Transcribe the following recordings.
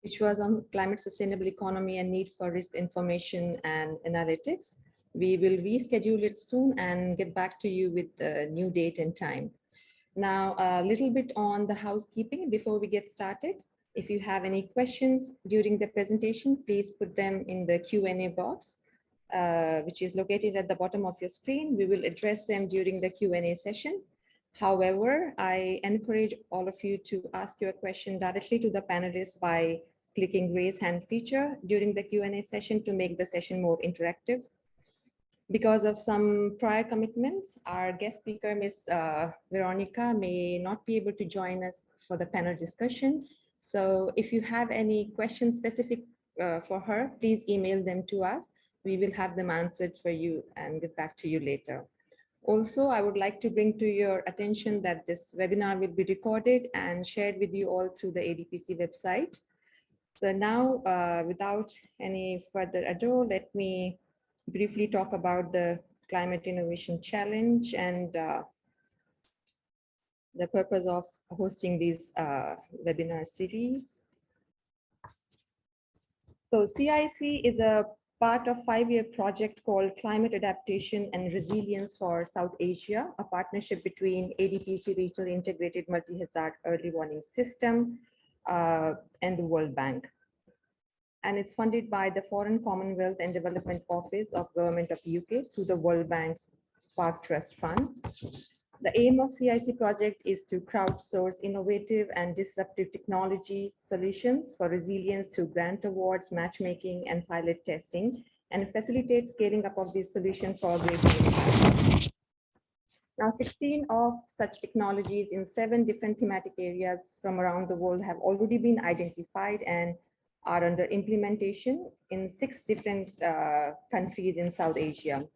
which was on climate sustainable economy and need for risk information and analytics. We will reschedule it soon and get back to you with the new date and time. Now, a little bit on the housekeeping before we get started. If you have any questions during the presentation, please put them in the Q&A box, which is located at the bottom of your screen. We will address them during the Q&A session. However, I encourage all of you to ask your question directly to the panelists by clicking raise hand feature during the Q&A session to make the session more interactive. Because of some prior commitments, our guest speaker, Ms. Veronica, may not be able to join us for the panel discussion. So if you have any questions specific for her, please email them to us. We will have them answered for you and get back to you later. Also, I would like to bring to your attention that this webinar will be recorded and shared with you all through the ADPC website. So now, without any further ado, let me briefly talk about the Climate Innovation Challenge and the purpose of hosting these webinar series. So CIC is a part of 5-year project called Climate Adaptation and Resilience for South Asia, a partnership between ADPC Regional Integrated Multi-Hazard Early Warning System and the World Bank. And it's funded by the Foreign Commonwealth and Development Office of Government of UK through the World Bank's PARCC Trust Fund. The aim of CIC project is to crowdsource innovative and disruptive technology solutions for resilience through grant awards, matchmaking, and pilot testing, and facilitate scaling up of these solutions for greater impact. Now, 16 of such technologies in 7 different thematic areas from around the world have already been identified and are under implementation in 6 different countries in South Asia.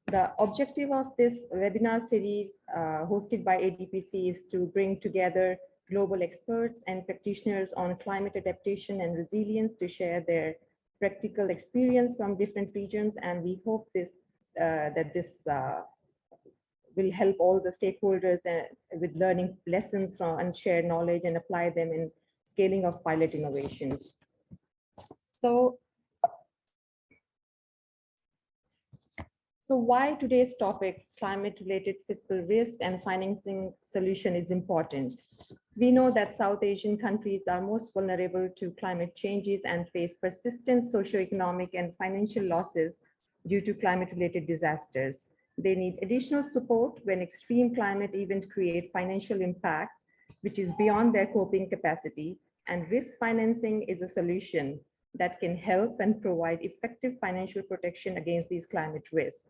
The objective of this webinar series hosted by ADPC is to bring together global experts and practitioners on climate adaptation and resilience to share their practical experience from different regions. And we hope that this will help all the stakeholders with learning lessons from and share knowledge and apply them in scaling of pilot innovations. So why today's topic, climate-related fiscal risk and financing solution, is important? We know that South Asian countries are most vulnerable to climate changes and face persistent socioeconomic and financial losses due to climate-related disasters. They need additional support when extreme climate events create financial impact, which is beyond their coping capacity, and risk financing is a solution that can help and provide effective financial protection against these climate risks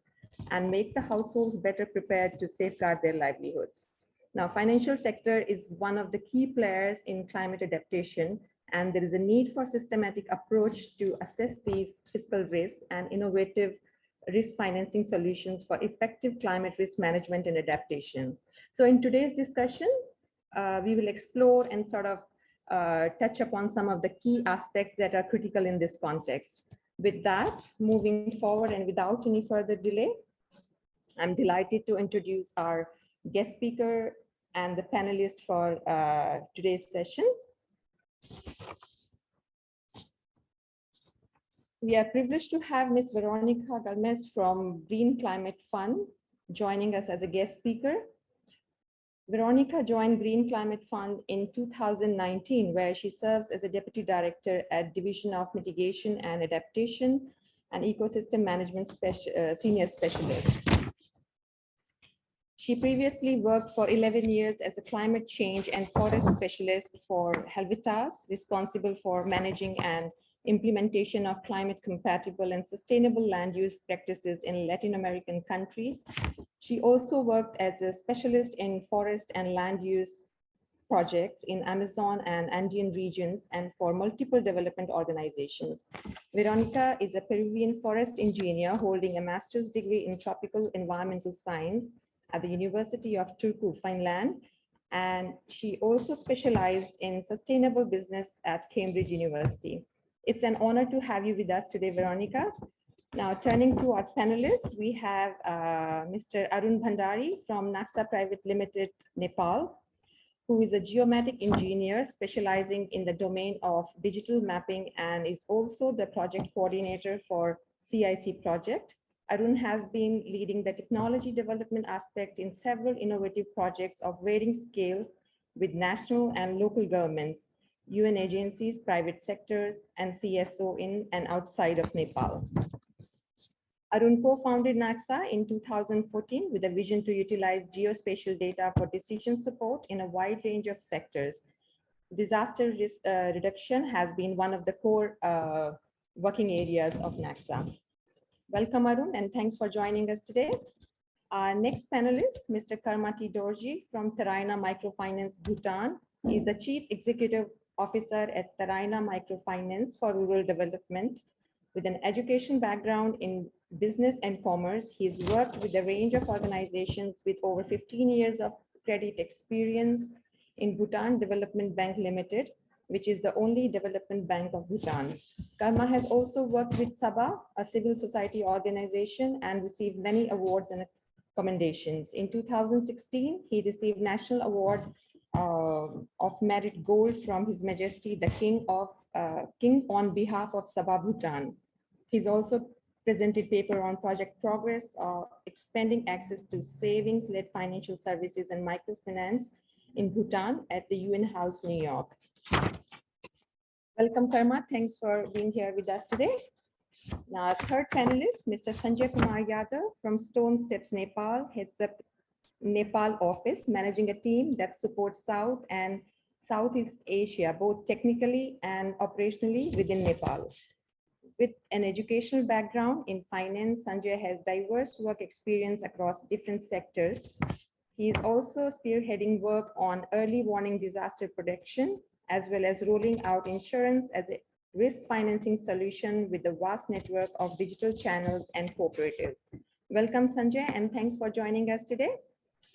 and make the households better prepared to safeguard their livelihoods. Now, financial sector is one of the key players in climate adaptation, and there is a need for systematic approach to assess these fiscal risks and innovative risk financing solutions for effective climate risk management and adaptation. So in today's discussion, we will explore and sort of touch upon some of the key aspects that are critical in this context. With that, moving forward and without any further delay, I'm delighted to introduce our guest speaker and the panelists for today's session. We are privileged to have Ms. Veronica Galmez from Green Climate Fund joining us as a guest speaker. Veronica joined Green Climate Fund in 2019, where she serves as a Deputy Director at Division of Mitigation and Adaptation and Ecosystem Management Senior Specialist. She previously worked for 11 years as a climate change and forest specialist for Helvetas, responsible for managing and implementation of climate compatible and sustainable land use practices in Latin American countries. She also worked as a specialist in forest and land use projects in Amazon and Andean regions and for multiple development organizations. Veronica is a Peruvian forest engineer holding a master's degree in tropical environmental science at the University of Turku, Finland, and she also specialized in sustainable business at Cambridge University. It's an honor to have you with us today, Veronica. Now, turning to our panelists, we have Mr. Arun Bhandari from NAXA Private Limited, Nepal. who is a geomatic engineer specializing in the domain of digital mapping and is also the project coordinator for CIC project. Arun has been leading the technology development aspect in several innovative projects of varying scale with national and local governments, UN agencies, private sectors, and CSO in and outside of Nepal. Arun co-founded NAXA in 2014 with a vision to utilize geospatial data for decision support in a wide range of sectors. Disaster risk reduction has been one of the core working areas of NAXA. Welcome, Arun, and thanks for joining us today. Our next panelist, Mr. Karmati Dorji from Taraina Microfinance, Bhutan. He is the Chief Executive Officer at Taraina Microfinance for Rural Development. With an education background in business and commerce, he's worked with a range of organizations with over 15 years of credit experience in Bhutan Development Bank Limited, which is the only development bank of Bhutan. Karma has also worked with Sabha, a civil society organization, and received many awards and commendations. In 2016, he received National Award of Merit Gold from His Majesty, the King on behalf of Sabha, Bhutan. He's also presented paper on project progress, expanding access to savings-led financial services and microfinance in Bhutan at the UN House, New York. Welcome, Karma. Thanks for being here with us today. Now, our third panelist, Mr. Sanjay Kumar Yadav from Stonestep, Nepal, heads up Nepal office, managing a team that supports South and Southeast Asia, both technically and operationally within Nepal. With an educational background in finance, Sanjay has diverse work experience across different sectors. He is also spearheading work on early warning disaster protection, as well as rolling out insurance as a risk financing solution with the vast network of digital channels and cooperatives. Welcome, Sanjay, and thanks for joining us today.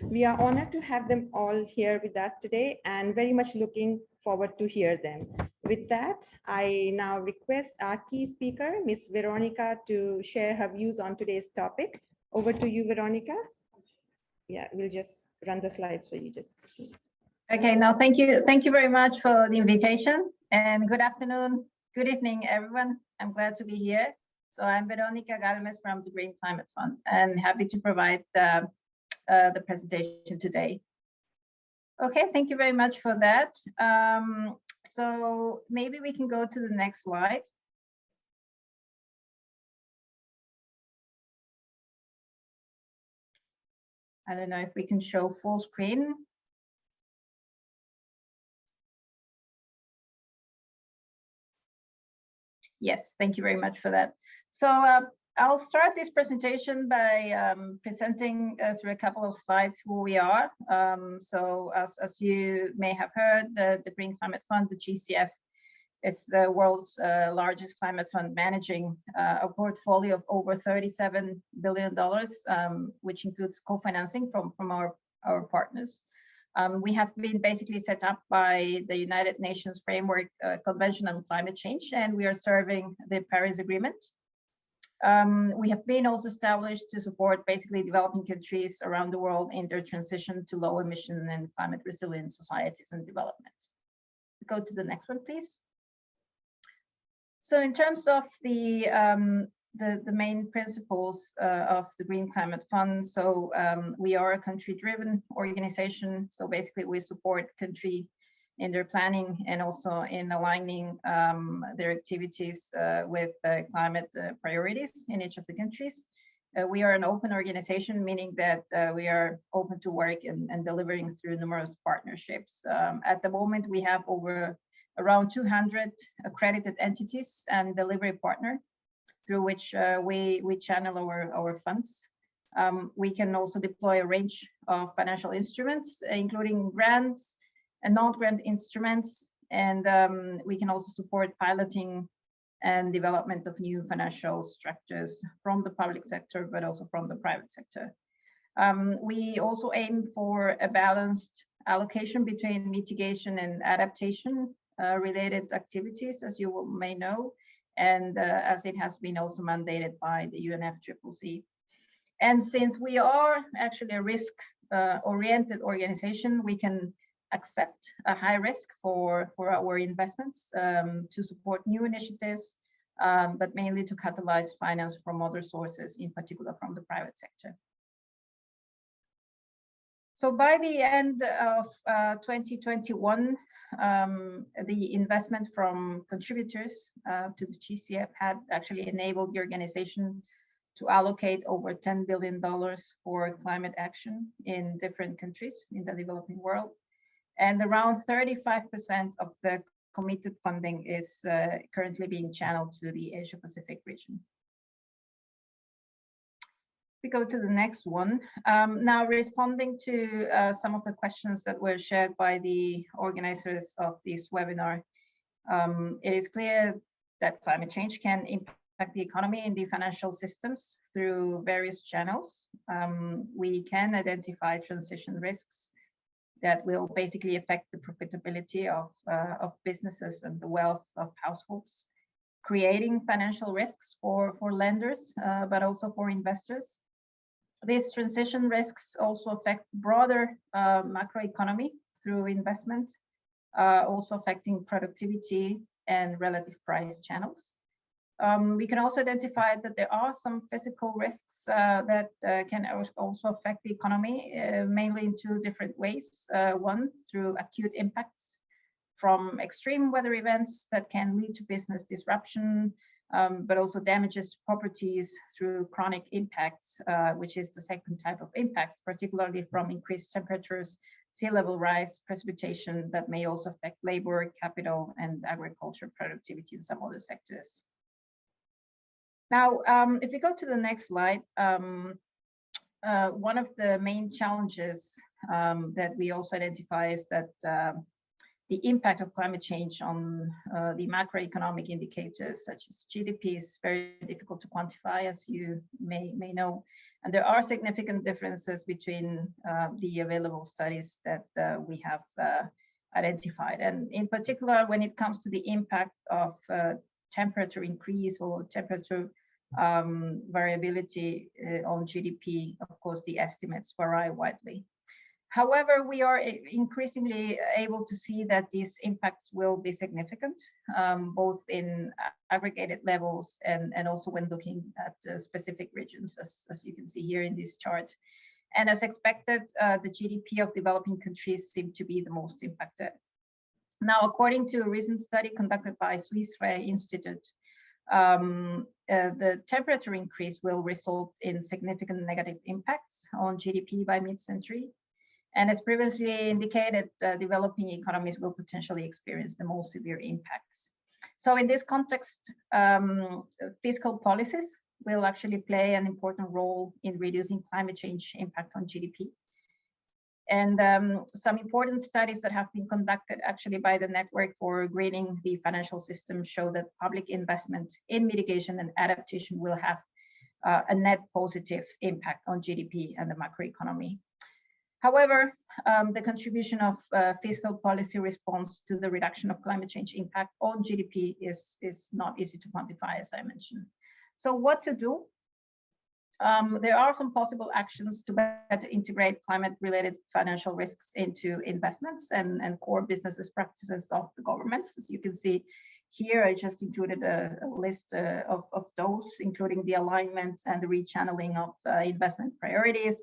We are honored to have them all here with us today and very much looking forward to hear them. With that, I now request our key speaker, Ms. Veronica, to share her views on today's topic. Over to you, Veronica. Yeah, we'll just run the slides for you. Okay, now thank you. Thank you very much for the invitation and good afternoon, good evening, everyone. I'm glad to be here. So I'm Veronica Galmez from the Green Climate Fund and happy to provide the presentation today. Okay, thank you very much for that. So maybe we can go to the next slide. I don't know if we can show full screen. Yes, thank you very much for that. So I'll start this presentation by presenting through a couple of slides who we are. So as you may have heard, the Green Climate Fund, the GCF, is the world's largest climate fund, managing a portfolio of over $37 billion, which includes co-financing from our partners. We have been basically set up by the United Nations Framework Convention on Climate Change, and we are serving the Paris Agreement. We have been also established to support basically developing countries around the world in their transition to low emission and climate resilient societies and development. Go to the next one, please. So in terms of the main principles of the Green Climate Fund, so we are a country-driven organization. So basically we support country in their planning and also in aligning their activities with climate priorities in each of the countries. We are an open organization, meaning that we are open to work and delivering through numerous partnerships. At the moment, we have around 200 accredited entities and delivery partner through which we channel our funds. We can also deploy a range of financial instruments, including grants and non-grant instruments, and we can also support piloting and development of new financial structures from the public sector, but also from the private sector. We also aim for a balanced allocation between mitigation and adaptation related activities, as you may know, and as it has been also mandated by the UNFCCC. And since we are actually a risk-oriented organization, we can accept a high risk for our investments to support new initiatives, but mainly to catalyze finance from other sources, in particular from the private sector. So by the end of 2021, the investment from contributors to the GCF had actually enabled the organization to allocate over $10 billion for climate action in different countries in the developing world. And around 35% of the committed funding is currently being channeled to the Asia Pacific region. We go to the next one. Now, responding to some of the questions that were shared by the organizers of this webinar, it is clear that climate change can impact the economy and the financial systems through various channels. We can identify transition risks that will basically affect the profitability of businesses and the wealth of households, creating financial risks for lenders, but also for investors. These transition risks also affect broader macroeconomy through investment, also affecting productivity and relative price channels. We can also identify that there are some physical risks that can also affect the economy, mainly in two different ways. One, through acute impacts from extreme weather events that can lead to business disruption, but also damages to properties through chronic impacts, which is the second type of impacts, particularly from increased temperatures, sea level rise, precipitation that may also affect labor, capital, and agriculture productivity in some other sectors. Now, if we go to the next slide, one of the main challenges that we also identify is that the impact of climate change on the macroeconomic indicators such as GDP is very difficult to quantify, as you may know. And there are significant differences between the available studies that we have identified. And in particular, when it comes to the impact of temperature increase or temperature variability on GDP, of course, the estimates vary widely. However, we are increasingly able to see that these impacts will be significant, both in aggregated levels and also when looking at specific regions, as you can see here in this chart. And as expected, the GDP of developing countries seem to be the most impacted. Now, according to a recent study conducted by Swiss Re Institute, the temperature increase will result in significant negative impacts on GDP by mid-century. And as previously indicated, developing economies will potentially experience the most severe impacts. So in this context, fiscal policies will actually play an important role in reducing climate change impact on GDP. And some important studies that have been conducted actually by the Network for Greening the Financial System show that public investment in mitigation and adaptation will have a net positive impact on GDP and the macroeconomy. However, the contribution of fiscal policy response to the reduction of climate change impact on GDP is not easy to quantify, as I mentioned. So what to do? There are some possible actions to better integrate climate-related financial risks into investments and core business practices of the government. As you can see here, I just included a list of those, including the alignment and the rechanneling of investment priorities,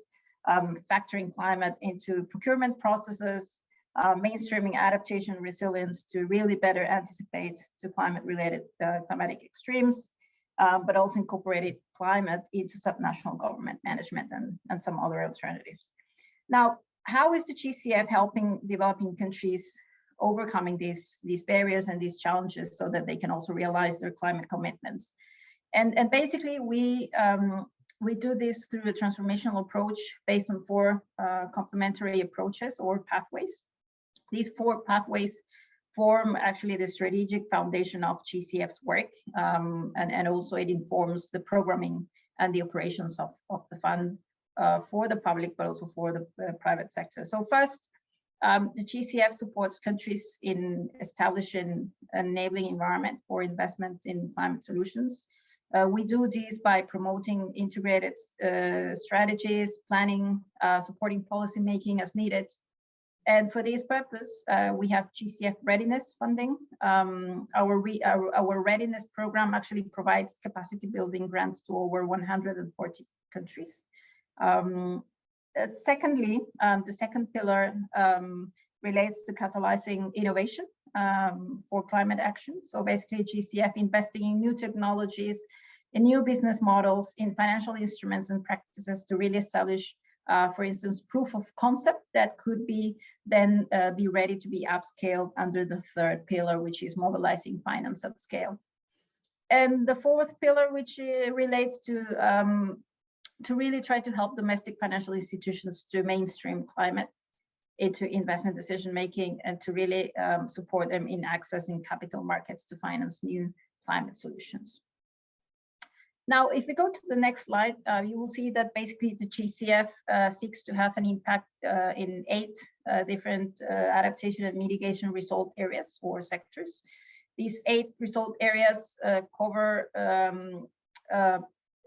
factoring climate into procurement processes, mainstreaming adaptation and resilience to really better anticipate to climate-related climatic extremes, but also incorporated climate into subnational government management and some other alternatives. Now, how is the GCF helping developing countries overcoming these barriers and these challenges so that they can also realize their climate commitments? And basically, we do this through a transformational approach based on 4 complementary approaches or pathways. These 4 pathways form actually the strategic foundation of GCF's work, and also it informs the programming and the operations of the fund for the public, but also for the private sector. So first, the GCF supports countries in establishing an enabling environment for investment in climate solutions. We do this by promoting integrated strategies, planning, supporting policy making as needed, And for this purpose, we have GCF readiness funding. Our readiness program actually provides capacity building grants to over 140 countries. Secondly, the second pillar relates to catalyzing innovation for climate action. So basically GCF investing in new technologies, in new business models, in financial instruments and practices to really establish, for instance, proof of concept that could be then be ready to be upscaled under the third pillar, which is mobilizing finance at scale. And the fourth pillar, which relates to really try to help domestic financial institutions to mainstream climate into investment decision making and to really support them in accessing capital markets to finance new climate solutions. Now, if we go to the next slide, you will see that basically the GCF seeks to have an impact in 8 different adaptation and mitigation result areas or sectors. These 8 result areas cover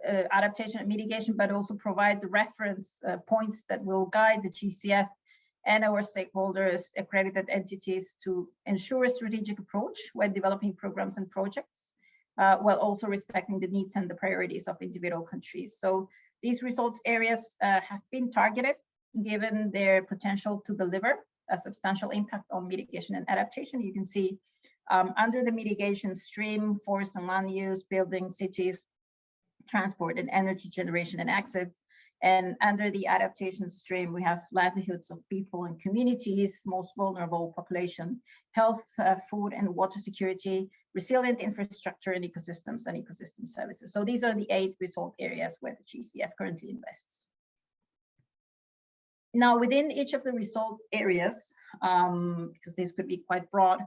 adaptation and mitigation, but also provide the reference points that will guide the GCF and our stakeholders, accredited entities, to ensure a strategic approach when developing programs and projects, while also respecting the needs and the priorities of individual countries. So these results areas have been targeted given their potential to deliver a substantial impact on mitigation and adaptation. You can see under the mitigation stream, forest and land use, building, cities, transport and energy generation and access. And under the adaptation stream, we have livelihoods of people and communities, most vulnerable population, health, food and water security, resilient infrastructure and ecosystem services. So these are the 8 result areas where the GCF currently invests. Now, within each of the result areas, because this could be quite broad,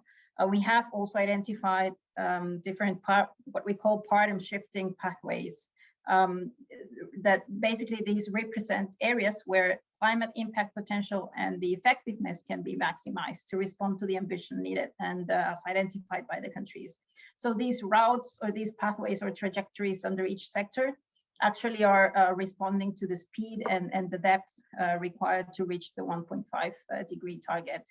we have also identified different what we call paradigm shifting pathways. That basically these represent areas where climate impact potential and the effectiveness can be maximized to respond to the ambition needed and as identified by the countries. So these routes or these pathways or trajectories under each sector actually are responding to the speed and the depth required to reach the 1.5 degree target.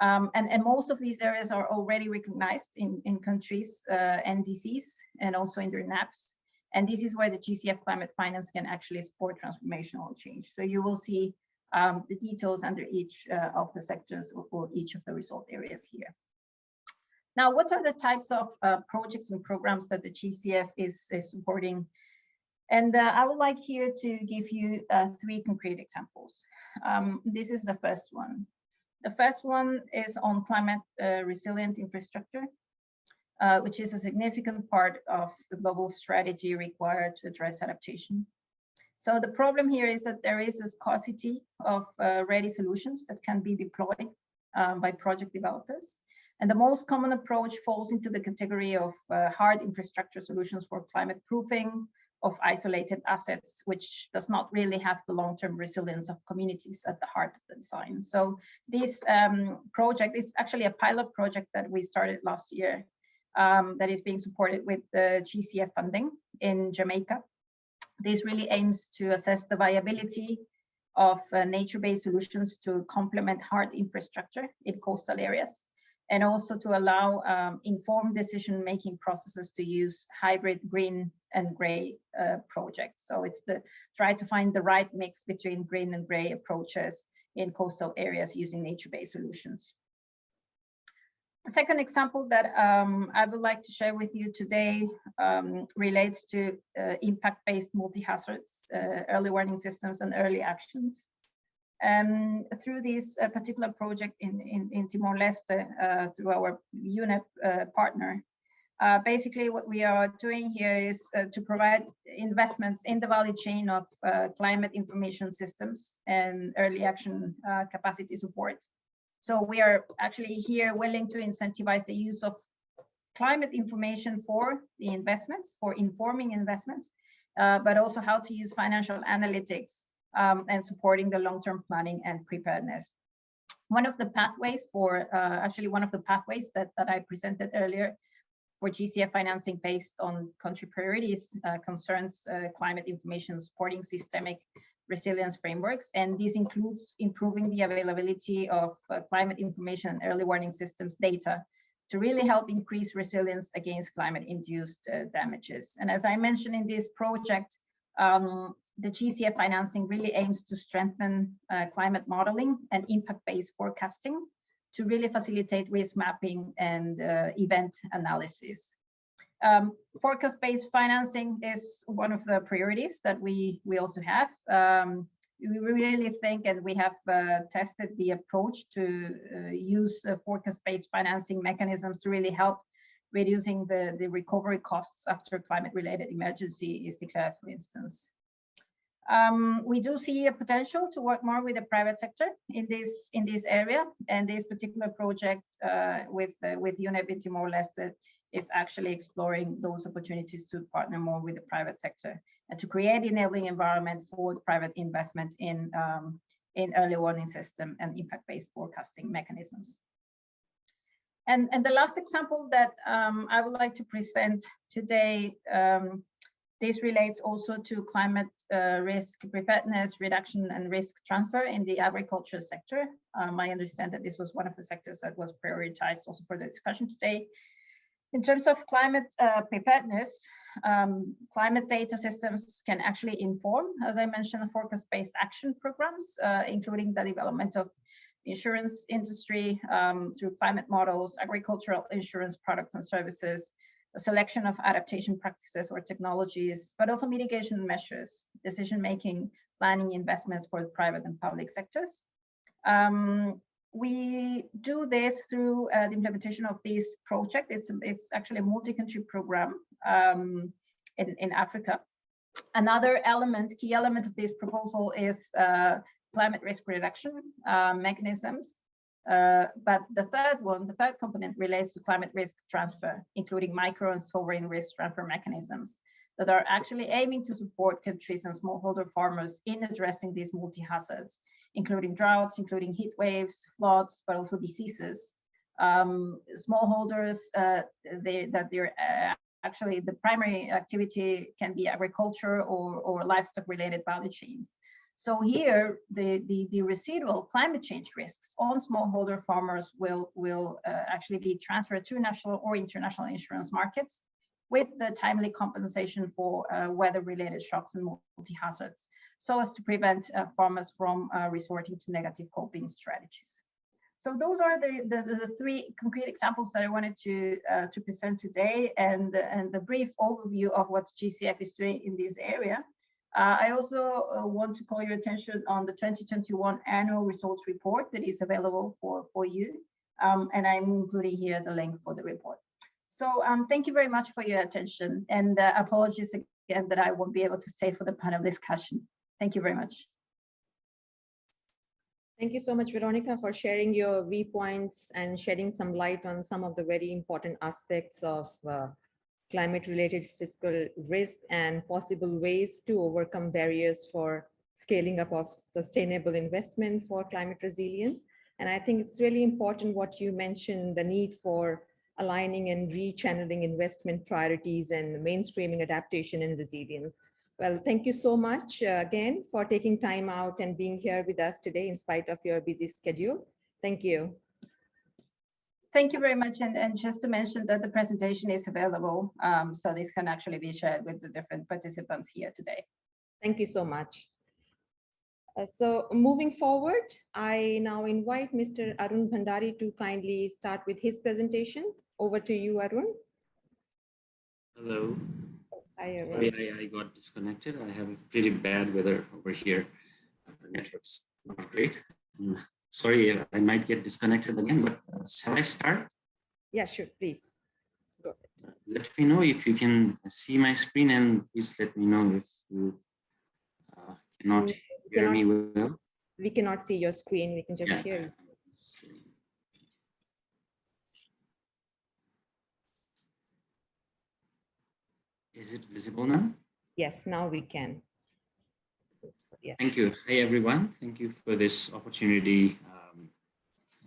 And most of these areas are already recognized in countries, NDCs, and also in their NAPs. And this is where the GCF climate finance can actually support transformational change. So you will see the details under each of the sectors or each of the result areas here. Now, what are the types of projects and programs that the GCF is supporting? And I would like here to give you 3 concrete examples. This is the first one. The first one is on climate resilient infrastructure, which is a significant part of the global strategy required to address adaptation. So the problem here is that there is a scarcity of ready solutions that can be deployed by project developers. And the most common approach falls into the category of hard infrastructure solutions for climate proofing of isolated assets, which does not really have the long-term resilience of communities at the heart of the design. So this project is actually a pilot project that we started last year that is being supported with the GCF funding in Jamaica. This really aims to assess the viability of nature-based solutions to complement hard infrastructure in coastal areas, and also to allow informed decision-making processes to use hybrid green and gray projects. So it's try to find the right mix between green and gray approaches in coastal areas using nature-based solutions. The second example that I would like to share with you today relates to impact-based multi-hazards, early warning systems and early actions. Through this particular project in Timor-Leste, through our UNEP partner, basically what we are doing here is to provide investments in the value chain of climate information systems and early action capacity support. So we are actually here willing to incentivize the use of climate information for the investments, for informing investments, but also how to use financial analytics and supporting the long-term planning and preparedness. One of the pathways for, actually one of the pathways that I presented earlier for GCF financing based on country priorities concerns climate information supporting systemic resilience frameworks, and this includes improving the availability of climate information and early warning systems data to really help increase resilience against climate-induced damages. And as I mentioned in this project, the GCF financing really aims to strengthen climate modeling and impact-based forecasting to really facilitate risk mapping and event analysis. Forecast-based financing is one of the priorities that we also have. We really think, and we have tested the approach to use forecast-based financing mechanisms to really help reducing the recovery costs after climate-related emergency is declared, for instance. We do see a potential to work more with the private sector in this area, and this particular project with UNEP in Timor-Leste is actually exploring those opportunities to partner more with the private sector and to create enabling environment for private investment in early warning system and impact-based forecasting mechanisms. And the last example that I would like to present today, this relates also to climate risk preparedness, reduction, and risk transfer in the agriculture sector. I understand that this was one of the sectors that was prioritized also for the discussion today. In terms of climate preparedness, climate data systems can actually inform, as I mentioned, forecast-based action programs, including the development of the insurance industry through climate models, agricultural insurance products and services, the selection of adaptation practices or technologies, but also mitigation measures, decision-making, planning, investments for the private and public sectors. We do this through the implementation of this project. It's actually a multi-country program in Africa. Another key element of this proposal is climate risk reduction mechanisms. But the third component relates to climate risk transfer, including micro and sovereign risk transfer mechanisms that are actually aiming to support countries and smallholder farmers in addressing these multi-hazards, including droughts, including heat waves, floods, but also diseases. Smallholders, actually the primary activity can be agriculture or livestock related value chains. So here, the residual climate change risks on smallholder farmers will actually be transferred to national or international insurance markets with the timely compensation for weather-related shocks and multi-hazards, so as to prevent farmers from resorting to negative coping strategies. So those are the three concrete examples that I wanted to present today, and the brief overview of what GCF is doing in this area. I also want to call your attention on the 2021 annual results report that is available for you, and I'm including here the link for the report. So thank you very much for your attention, and apologies again that I won't be able to stay for the panel discussion. Thank you very much. Thank you so much, Veronica, for sharing your viewpoints and shedding some light on some of the very important aspects of climate-related fiscal risk and possible ways to overcome barriers for scaling up of sustainable investment for climate resilience. And I think it's really important what you mentioned, the need for aligning and rechanneling investment priorities and mainstreaming adaptation and resilience. Well, thank you so much again for taking time out and being here with us today in spite of your busy schedule. Thank you. Thank you very much. And just to mention that the presentation is available, so this can actually be shared with the different participants here today. Thank you so much. So moving forward, I now invite Mr. Arun Bhandari to kindly start with his presentation. Over to you, Arun. Hello. Hi, Arun. Sorry, I got disconnected. I have pretty bad weather over here. The network's not great. Sorry, I might get disconnected again, but shall I start? Yeah, sure, please. Go ahead. Let me know if you can see my screen, and please let me know if you cannot hear me well. We cannot see your screen. We can just hear you. Is it visible now? Yes, now we can. Yes. Thank you. Hi, everyone. Thank you for this opportunity.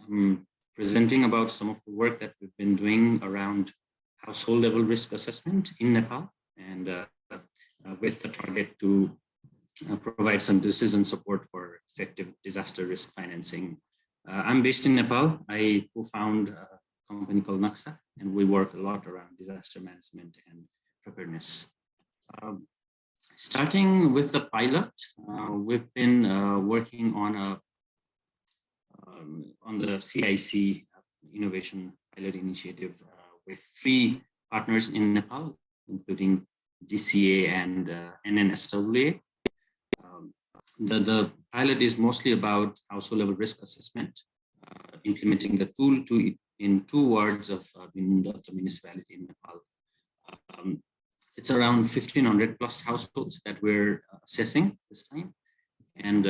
I'm presenting about some of the work that we've been doing around household level risk assessment in Nepal, and with the target to provide some decision support for effective disaster risk financing. I'm based in Nepal. I co-found a company called NAXA, and we work a lot around disaster management and preparedness. Starting with the pilot, we've been working on the CIC Innovation Pilot Initiative with 3 partners in Nepal, including GCA and NNSWA. The pilot is mostly about household level risk assessment, implementing the tool in 2 wards of the municipality in Nepal. It's around 1,500 plus households that we're assessing this time, and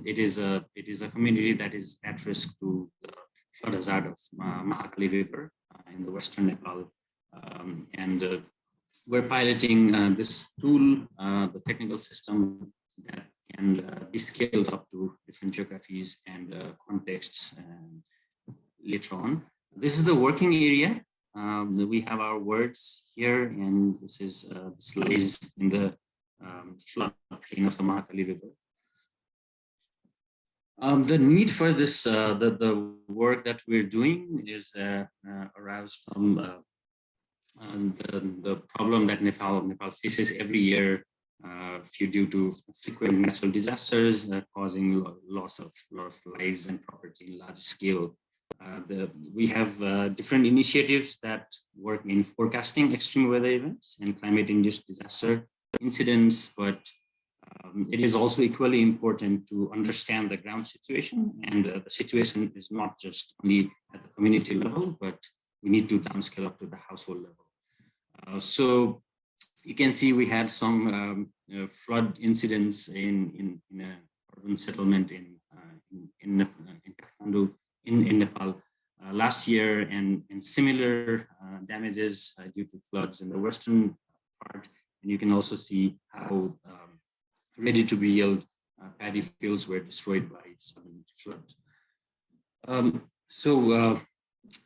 it is a community that is at risk to the flood hazard of Mahakali River in the western Nepal, and we're piloting this tool, the technical system that can be scaled up to different geographies and contexts later on. This is the working area. We have our words here, and this is lies in the floodplain of the Mahakali River. The need for this, the work that we're doing is aroused from the problem that Nepal faces every year due to frequent natural disasters causing loss of lives and property in large scale. We have different initiatives that work in forecasting extreme weather events and climate-induced disaster incidents, but it is also equally important to understand the ground situation, and the situation is not just only at the community level, but we need to downscale up to the household level. So you can see we had some flood incidents in an urban settlement in Kathmandu, in Nepal last year, and similar damages due to floods in the western part. And you can also see how ready-to-be-yield paddy fields were destroyed by sudden flood.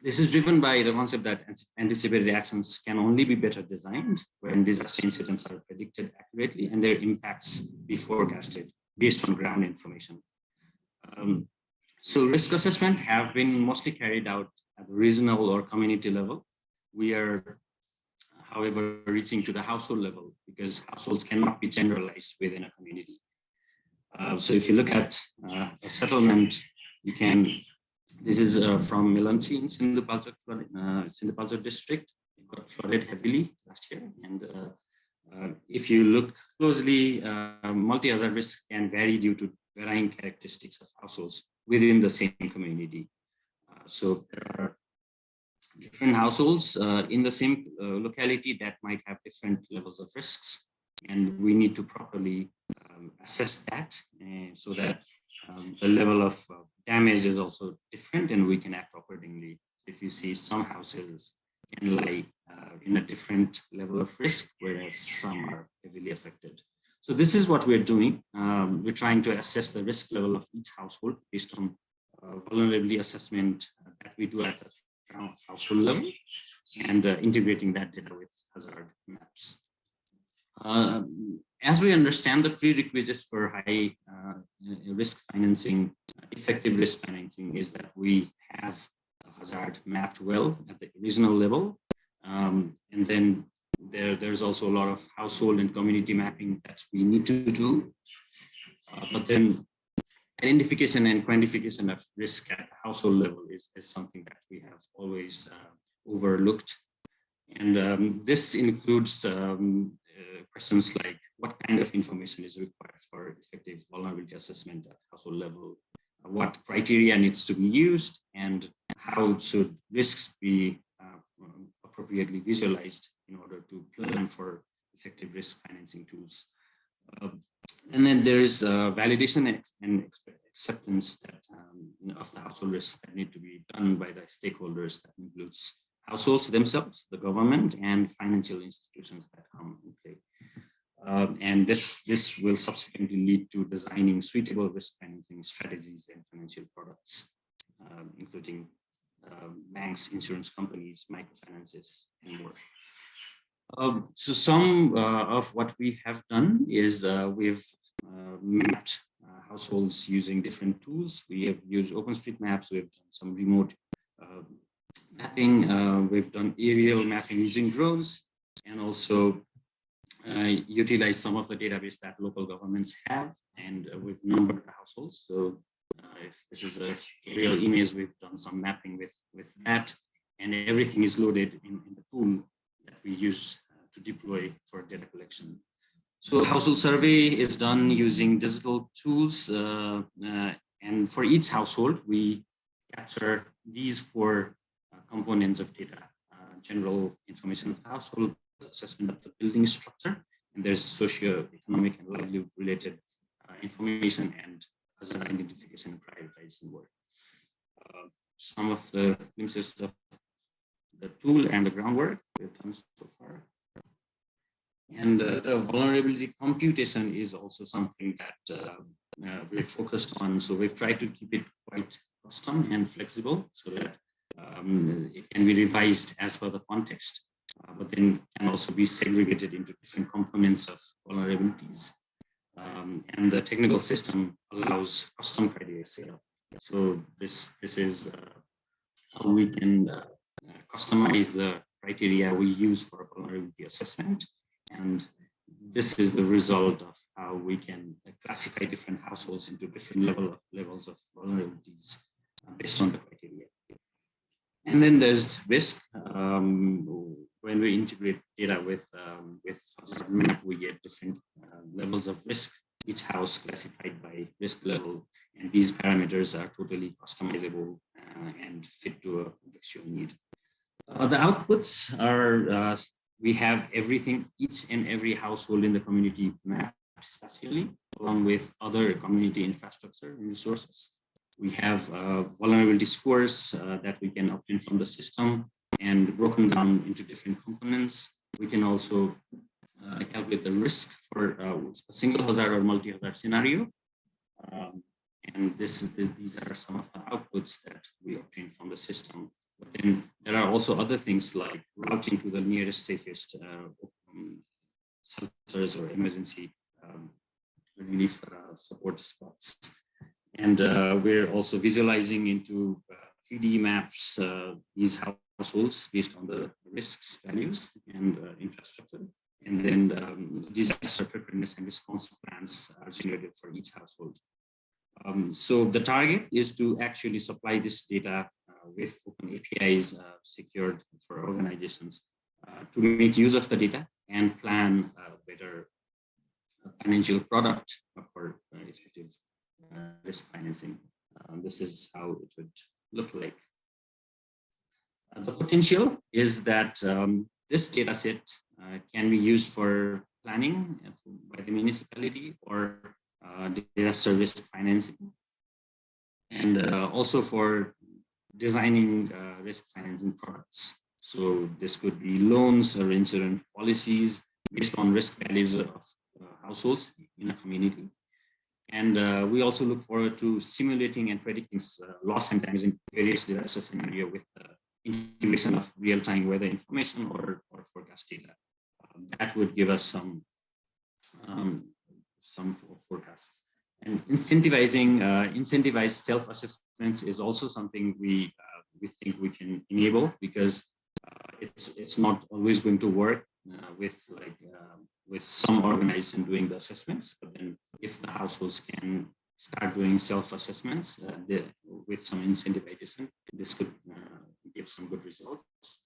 This is driven by the concept that anticipated actions can only be better designed when disaster incidents are predicted accurately and their impacts be forecasted based on ground information. So risk assessment have been mostly carried out at the regional or community level. We are, however, reaching to the household level because households cannot be generalized within a community. So if you look at a settlement, you can, this is from Melanchi in Sindhupalchok district. It got flooded heavily last year. And if you look closely, multi-hazard risk can vary due to varying characteristics of households within the same community. So there are different households in the same locality that might have different levels of risks, and we need to properly assess that so that the level of damage is also different and we can act accordingly. If you see some houses can lie in a different level of risk, whereas some are heavily affected. So this is what we're doing. We're trying to assess the risk level of each household based on vulnerability assessment that we do at the household level, and integrating that data with hazard maps. As we understand the prerequisites for high risk financing, effective risk financing is that we have a hazard mapped well at the regional level. And then there's also a lot of household and community mapping that we need to do. But then identification and quantification of risk at the household level is something that we have always overlooked. And this includes questions like what kind of information is required for effective vulnerability assessment at household level, what criteria needs to be used, and how should risks be appropriately visualized in order to plan for effective risk financing tools. And then there's validation and acceptance that, of the household risks that need to be done by the stakeholders. That includes households themselves, the government, and financial institutions that come in play. And this will subsequently lead to designing suitable risk financing strategies and financial products, including banks, insurance companies, microfinances, and more. So some of what we have done is we've mapped households using different tools. We have used OpenStreetMaps. We've done some remote mapping. We've done aerial mapping using drones, and also utilize some of the database that local governments have, and we've numbered the households. So if this is a real image, we've done some mapping with that, and everything is loaded in the tool that we use to deploy for data collection. So household survey is done using digital tools, and for each household, we capture these four components of data: general information of the household, assessment of the building structure, and there's socio-economic and livelihood-related information, and hazard identification and prioritizing work. Some of the glimpses of the tool and the groundwork we've done so far. And the vulnerability computation is also something that we're focused on. So we've tried to keep it quite custom and flexible so that it can be revised as per the context, but then can also be segregated into different components of vulnerabilities. And the technical system allows custom criteria setup. So this is how we can customize the criteria we use for vulnerability assessment. And this is the result of how we can classify different households into different levels of vulnerabilities based on the criteria. And then there's risk. When we integrate data with hazard map, we get different levels of risk, each house classified by risk level, and these parameters are totally customizable and fit to a contextual need. The outputs are, we have everything, each and every household in the community mapped spatially, along with other community infrastructure and resources. We have vulnerability scores that we can obtain from the system and broken down into different components. We can also calculate the risk for a single hazard or multi-hazard scenario. And these are some of the outputs that we obtain from the system. But then there are also other things like routing to the nearest, safest shelters or emergency relief support spots. And we're also visualizing into 3D maps these households based on the risks, values, and infrastructure. And then disaster preparedness and response plans are generated for each household. So the target is to actually supply this data with open APIs secured for organizations to make use of the data and plan a better financial product for effective risk financing. This is how it would look like. The potential is that this data set can be used for planning by the municipality or disaster risk financing, and also for designing risk financing products. So this could be loans or insurance policies based on risk values of households in a community. And we also look forward to simulating and predicting loss and damage in various disaster scenarios with the integration of real-time weather information or forecast data. That would give us some forecasts. And incentivized self-assessments is also something we think we can enable, because it's not always going to work with some organization doing the assessments. But then if the households can start doing self-assessments with some incentivization, this could give some good results.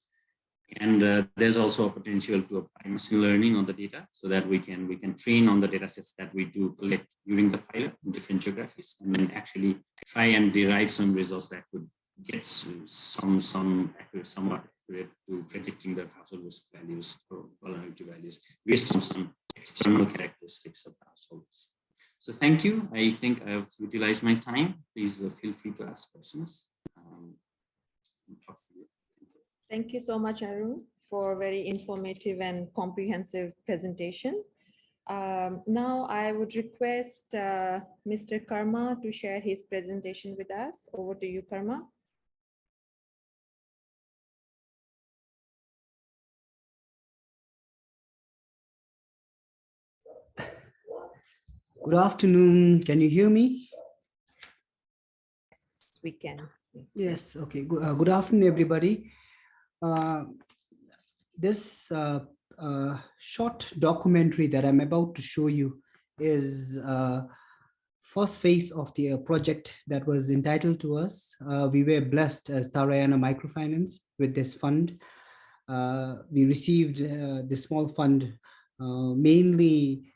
And there's also a potential to apply machine learning on the data so that we can train on the data sets that we do collect during the pilot in different geographies, and then actually try and derive some results that could get somewhat accurate to predicting the household risk values or vulnerability values based on some external characteristics of households. So thank you. I think I've utilized my time. Please feel free to ask questions. Thank you so much, Arun, for a very informative and comprehensive presentation. Now I would request Mr. Karma to share his presentation with us. Over to you, Karma. Good afternoon. Can you hear me? Yes, we can. Yes. Okay. Good afternoon, everybody. This short documentary that I'm about to show you is first phase of the project that was entitled to us. We were blessed as Tarayana Microfinance with this fund. We received the small fund mainly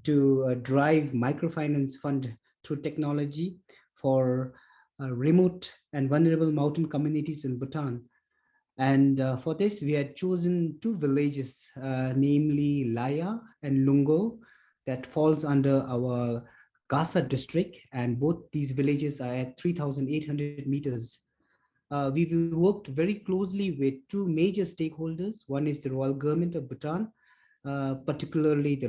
to drive microfinance fund through technology for remote and vulnerable mountain communities in Bhutan. And for this, we had chosen two villages, namely Laya and Lungo, that falls under our Gasa district. And both these villages are at 3,800 meters. We worked very closely with two major stakeholders. One is the Royal Government of Bhutan, particularly the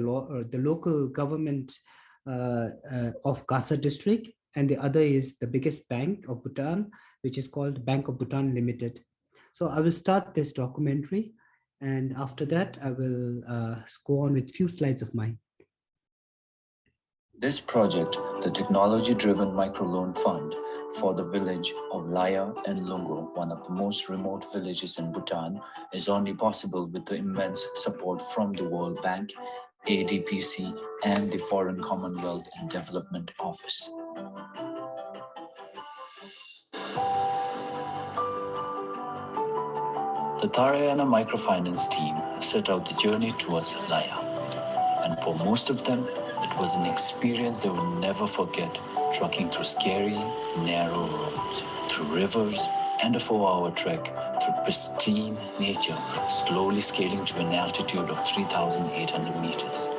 local government of Gasa district, and the other is the biggest bank of Bhutan, which is called Bank of Bhutan Limited. So I will start this documentary, and after that I will go on with few slides of mine. This project, the Technology-Driven Microloan Fund for the village of Laya and Lungo, one of the most remote villages in Bhutan, is only possible with the immense support from the World Bank, ADPC, and the Foreign Commonwealth and Development Office. The Tarayana Microfinance team set out the journey towards Laya, and for most of them, it was an experience they will never forget, trucking through scary, narrow roads, through rivers, and a 4-hour trek through pristine nature, slowly scaling to an altitude of 3,800 meters.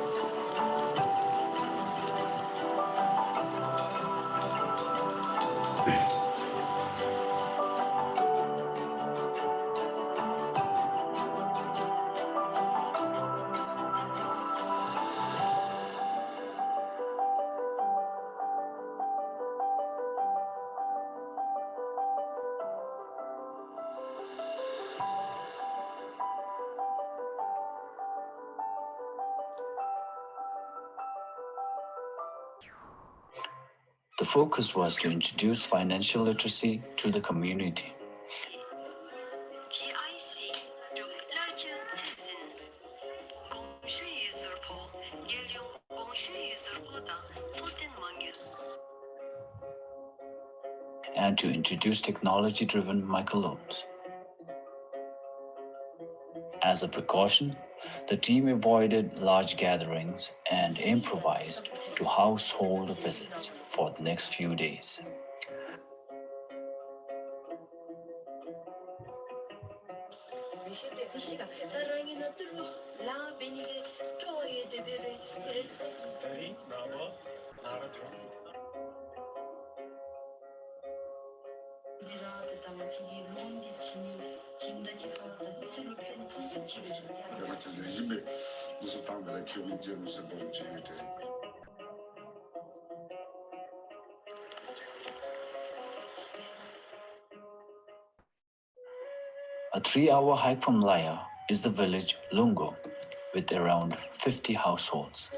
The focus was to introduce financial literacy to the community. And to introduce technology-driven microloans. As a precaution, the team avoided large gatherings and improvised to household visits for the next few days. A 3-hour hike from Laya is the village Lungo, with around 50 households,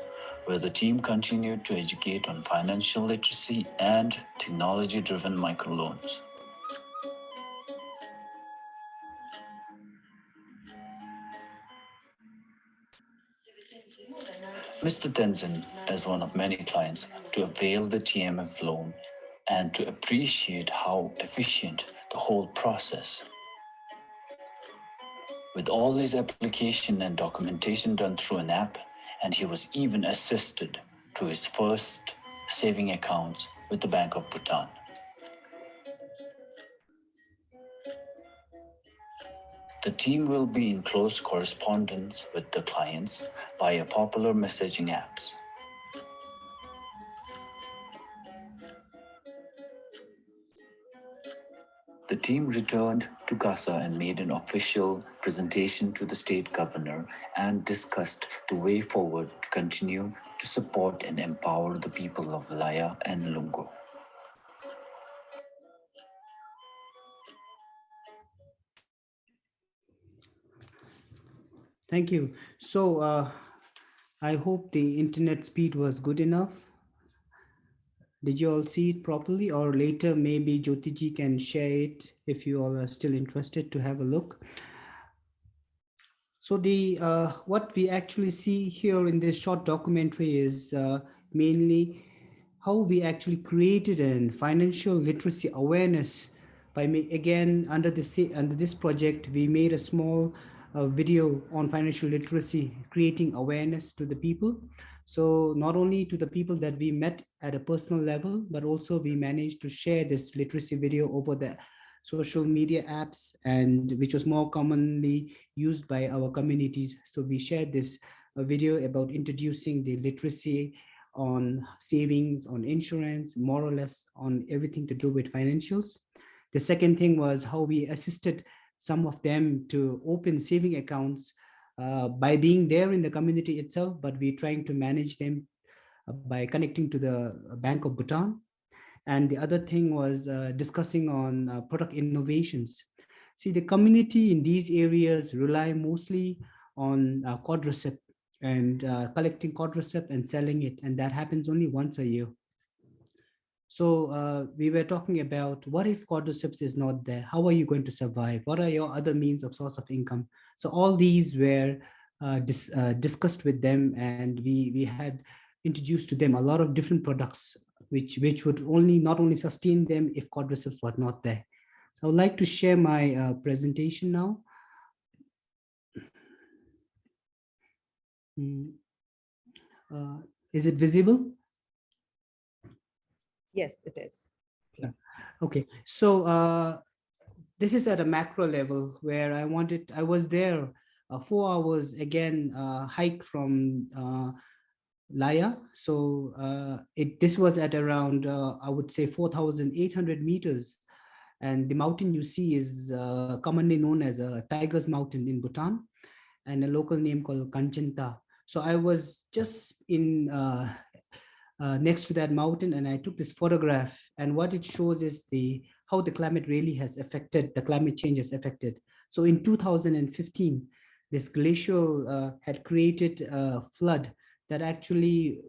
where the team continued to educate on financial literacy and technology-driven microloans. Mr. Tenzin is one of many clients to avail the TMF loan and to appreciate how efficient the whole process. With all his application and documentation done through an app, and he was even assisted to his first saving accounts with the Bank of Bhutan. The team will be in close correspondence with the clients via popular messaging apps. The team returned to Gasa and made an official presentation to the state governor and discussed the way forward to continue to support and empower the people of Laya and Lungo. Thank you. So I hope the internet speed was good enough. Did you all see it properly, or later maybe Jyotiji can share it if you all are still interested to have a look. So the what we actually see here in this short documentary is mainly how we actually created an financial literacy awareness by again under this project we made a small video on financial literacy, creating awareness to the people. So not only to the people that we met at a personal level, but also we managed to share this literacy video over the social media apps, and which was more commonly used by our communities. So we shared this video about introducing the literacy on savings, on insurance, more or less on everything to do with financials. The second thing was how we assisted some of them to open saving accounts by being there in the community itself, but we're trying to manage them by connecting to the Bank of Bhutan. And the other thing was discussing on product innovations. See, the community in these areas rely mostly on quadricep and collecting quadricep and selling it, and that happens only once a year. So we were talking about what if quadriceps is not there? How are you going to survive? What are your other means of source of income? So all these were discussed with them, and we had introduced to them a lot of different products which would not only sustain them if quadriceps was not there. So I would like to share my presentation now. Is it visible? Yes, it is. Yeah. Okay, so this is at a macro level where I was there 4 hours again, hike from Laya. So this was at around, I would say 4,800 meters. And the mountain you see is commonly known as a Tiger's Mountain in Bhutan, and a local name called Kanchanta. So I was just in next to that mountain, and I took this photograph, and what it shows is how the climate really has affected, the climate change has affected. So in 2015, this glacial had created a flood that actually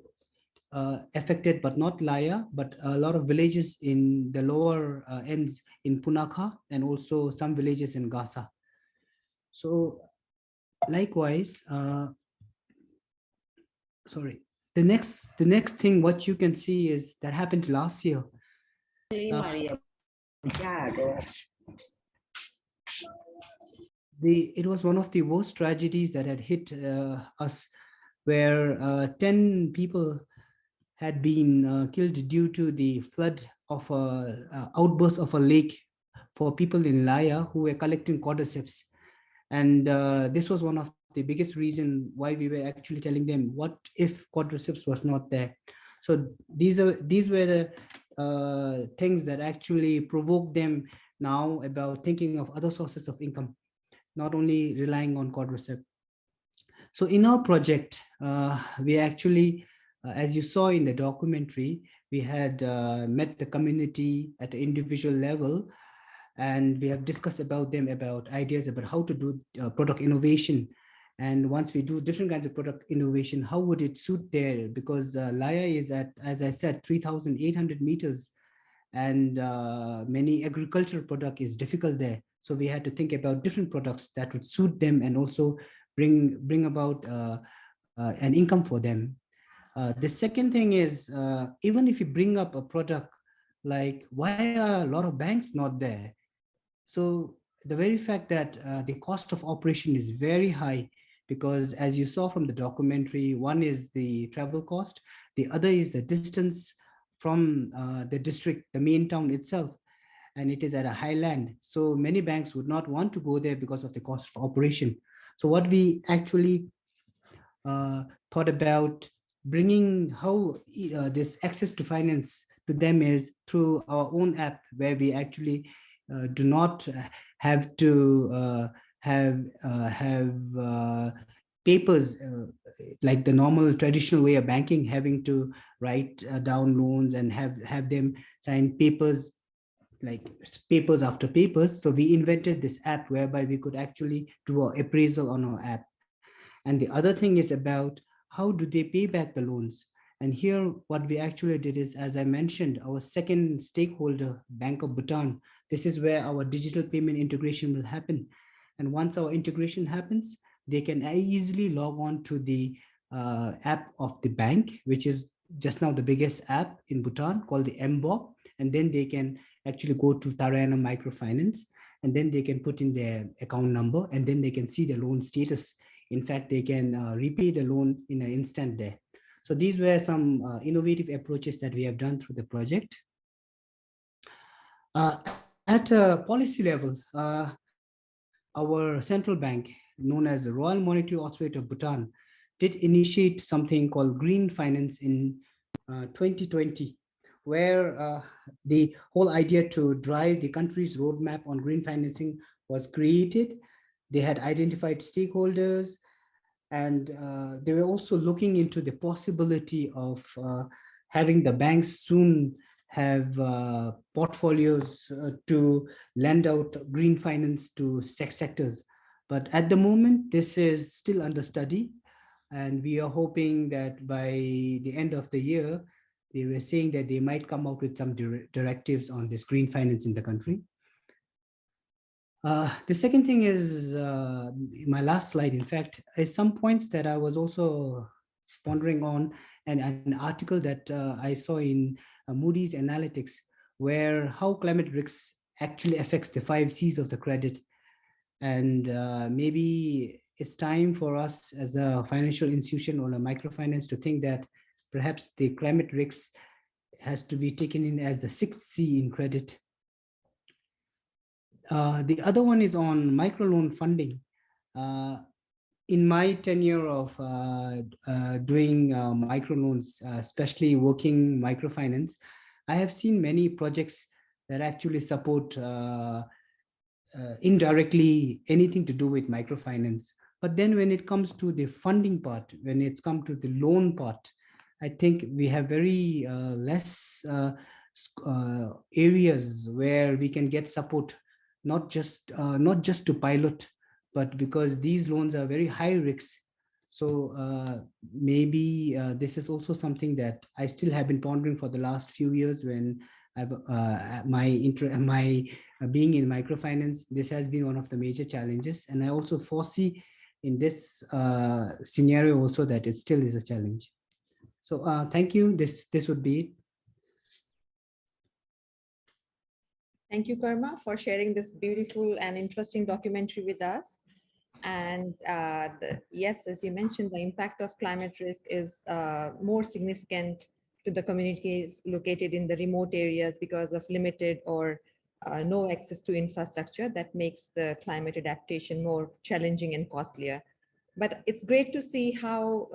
affected, but not Laya, but a lot of villages in the lower ends in Punakha, and also some villages in Gasa. So likewise, sorry, the next thing what you can see is that happened last year. It was one of the worst tragedies that had hit us, where 10 people had been killed due to the flood of a outburst of a lake for people in Laya who were collecting cordyceps. And this was one of the biggest reason why we were actually telling them, what if quadriceps was not there? So these were the things that actually provoked them now about thinking of other sources of income, not only relying on quadriceps. So in our project, we actually, as you saw in the documentary, we had met the community at the individual level, and we have discussed about ideas about how to do product innovation. And once we do different kinds of product innovation, how would it suit there? Because Laya is at, as I said, 3,800 meters, and many agricultural product is difficult there. So we had to think about different products that would suit them and also bring about an income for them. The second thing is, even if you bring up a product, like why are a lot of banks not there? So the very fact that the cost of operation is very high, because as you saw from the documentary, one is the travel cost, the other is the distance from the district, the main town itself, and it is at a highland. So many banks would not want to go there because of the cost of operation. So what we actually thought about bringing how this access to finance to them is through our own app, where we actually do not have to have papers like the normal traditional way of banking, having to write down loans and have them sign papers, like papers after papers. So we invented this app whereby we could actually do an appraisal on our app. And the other thing is about how do they pay back the loans? And here, what we actually did is, as I mentioned, our second stakeholder, Bank of Bhutan, this is where our digital payment integration will happen. And once our integration happens, they can easily log on to the app of the bank, which is just now the biggest app in Bhutan, called the MBOP. And then they can actually go to Tarayana Microfinance, and then they can put in their account number, and then they can see the loan status. In fact, they can repay the loan in an instant there. So these were some innovative approaches that we have done through the project. At a policy level, our central bank, known as the Royal Monetary Authority of Bhutan, did initiate something called green finance in 2020, where the whole idea to drive the country's roadmap on green financing was created. They had identified stakeholders, and they were also looking into the possibility of having the banks soon have portfolios to lend out green finance to sectors. But at the moment, this is still under study. And we are hoping that by the end of the year, they were saying that they might come out with some directives on this green finance in the country. The second thing is, my last slide, in fact, is some points that I was also pondering on, and an article that I saw in Moody's Analytics, where how climate risks actually affects the 5 C's of the credit. And maybe it's time for us as a financial institution or a microfinance to think that perhaps the climate risks has to be taken in as the 6th C in credit. The other one is on microloan funding. In my tenure of doing microloans, especially working microfinance, I have seen many projects that actually support indirectly anything to do with microfinance. But then when it comes to the funding part, when it's come to the loan part, I think we have very less areas where we can get support, not just to pilot, but because these loans are very high risk. So maybe this is also something that I still have been pondering for the last few years. When I've my being in microfinance, this has been one of the major challenges, and I also foresee in this scenario also that it still is a challenge. So thank you. This would be it. Thank you, Karma, for sharing this beautiful and interesting documentary with us. And yes, as you mentioned, the impact of climate risk is more significant to the communities located in the remote areas because of limited or no access to infrastructure that makes the climate adaptation more challenging and costlier. But it's great to see how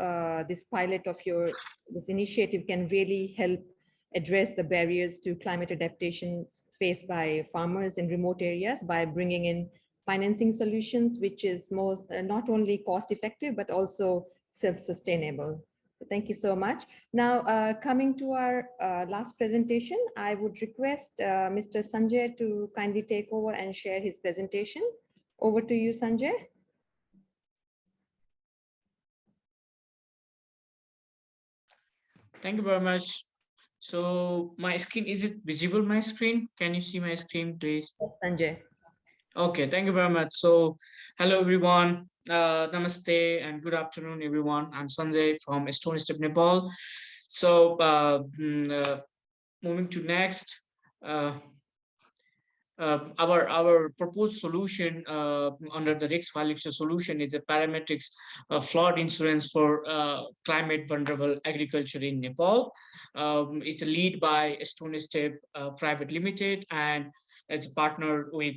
this pilot of this initiative can really help address the barriers to climate adaptations faced by farmers in remote areas by bringing in financing solutions, which is not only cost effective, but also self-sustainable. So thank you so much. Now, coming to our last presentation, I would request Mr. Sanjay to kindly take over and share his presentation. Over to you, Sanjay. Thank you very much. So my screen, is it visible, my screen? Can you see my screen, please? Yes, Sanjay. Okay, thank you very much. So hello, everyone. Namaste and good afternoon, everyone. I'm Sanjay from Stonestep, Nepal. So moving to next. Our proposed solution under the risk valuation solution is a parametrics flood insurance for climate vulnerable agriculture in Nepal. It's a lead by Stonestep Private Limited, and it's a partner with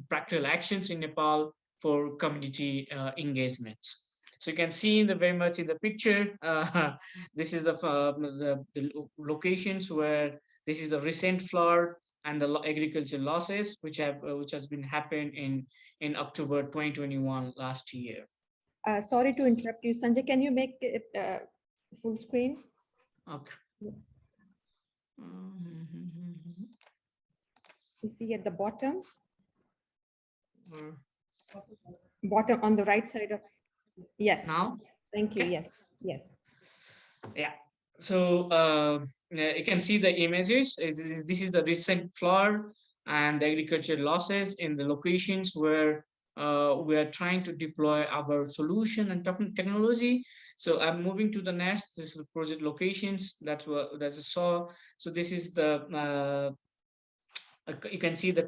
Practical Actions in Nepal for community engagements. So you can see very much in the picture, this is the locations where this is the recent flood and the agriculture losses which has been happened in October 2021 last year. Sorry to interrupt you, Sanjay. Can you make it full screen? Okay. You see at the bottom. Bottom on the right side of. Yes. Now. Thank you. Okay. Yes. Yes. Yeah. So you can see the images. This is the recent flood and the agriculture losses in the locations where we are trying to deploy our solution and technology. So I'm moving to the next. This is the project locations. That's what I saw. So this is the you can see the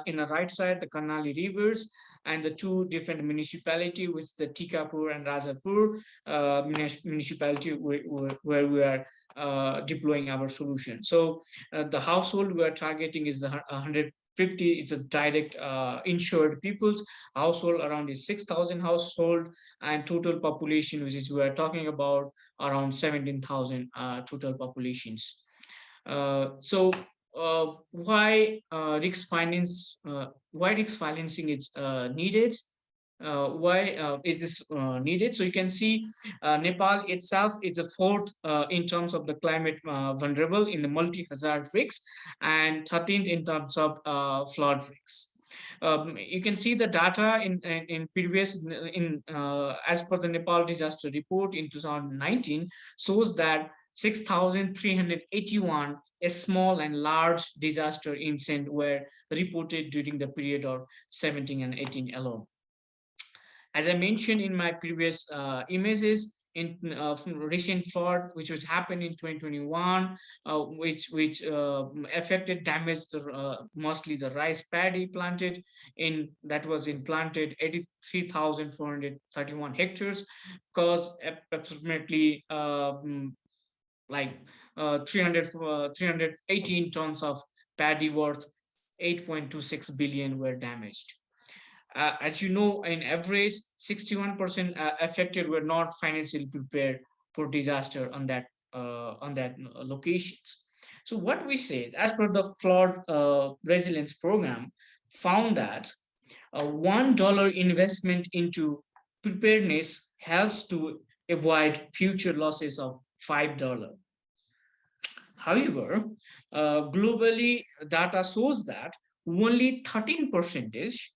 in the right side the Karnali rivers and the two different municipality, with the Tikapur and Rajapur municipality where we are deploying our solution. So the household we are targeting is the 150. It's a direct insured people's household. Around is 6,000 household, and total population, which is we are talking about around 17,000 total populations. So why risk finance? Why risk financing is needed? Why is this needed? So you can see Nepal itself is a fourth in terms of the climate vulnerable in the multi-hazard risks, and 13th in terms of flood risks. You can see the data in previous as per the Nepal disaster report in 2019 shows that 6,381 small and large disaster incidents were reported during the period of 17 and 18 alone. As I mentioned in my previous images, in recent flood, which was happened in 2021, which affected, damaged mostly the rice paddy planted in that was implanted 83,431 hectares, caused approximately like 318 tons of paddy worth 8.26 billion were damaged. As you know, in average, 61% affected were not financially prepared for disaster on that locations. So what we said, as per the flood resilience program, found that a $1 investment into preparedness helps to avoid future losses of $5. However, globally, data shows that only 13%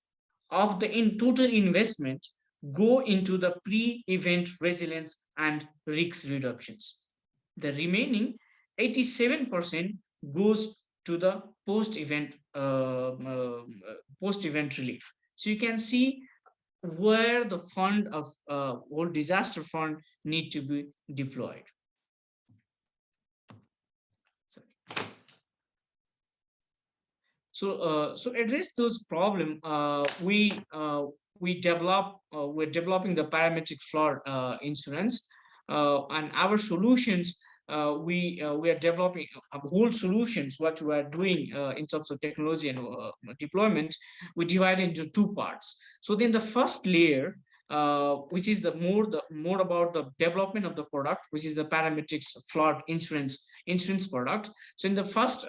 of the total investment go into the pre-event resilience and risk reductions. The remaining 87% goes to the post-event relief. So you can see where the fund of whole disaster fund need to be deployed. So address those problems. We're developing the parametric flood insurance, and our solutions. We are developing whole solutions. What we are doing in terms of technology and deployment, we divide into two parts. So then the first layer, which is the more about the development of the product, which is the parametrics flood insurance product. So in the first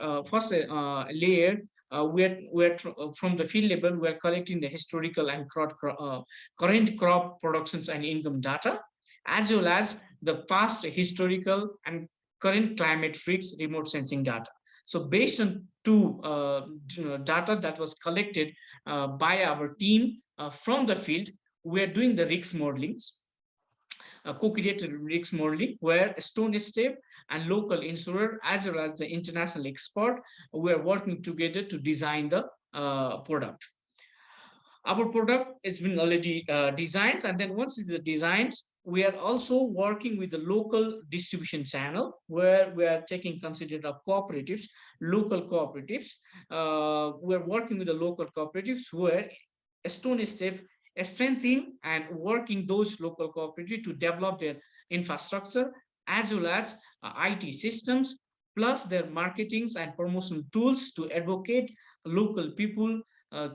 layer, we're from the field level, we're collecting the historical and current crop productions and income data, as well as the past historical and current climate risks remote sensing data. So based on two data that was collected by our team from the field, we are doing the risk modelings, co-created risk modeling, where Stonestep and local insurer as well as the international expert, we are working together to design the product. Our product has been already designed, and then once it's designed, we are also working with the local distribution channel, where we are taking consideration of cooperatives, local cooperatives. We're working with the local cooperatives where Stonestep strengthening and working those local cooperatives to develop their infrastructure as well as IT systems, plus their marketings and promotion tools to advocate local people,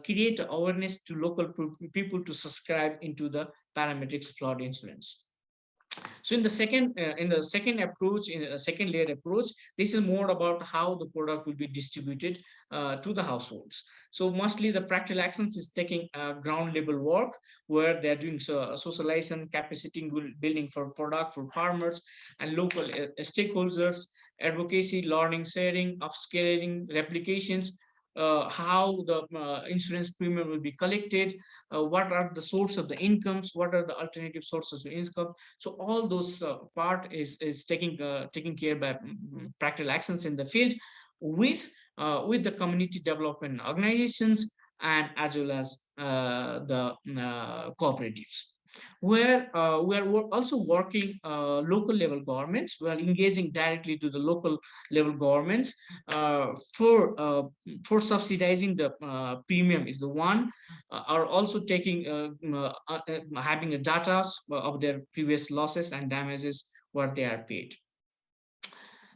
create awareness to local people to subscribe into the parametrics flood insurance. So in the second approach, in a second layer approach, this is more about how the product will be distributed to the households. So mostly the practical actions is taking ground level work, where they're doing socialization, capacity building for product for farmers and local stakeholders, advocacy, learning, sharing, upscaling, replications, how the insurance premium will be collected, what are the source of the incomes, what are the alternative sources of income. So all those part is taken care by practical actions in the field with the community development organizations and as well as the cooperatives, where we are also working local level governments. We are engaging directly to the local level governments for subsidizing the premium is the one, are also taking having a data of their previous losses and damages what they are paid.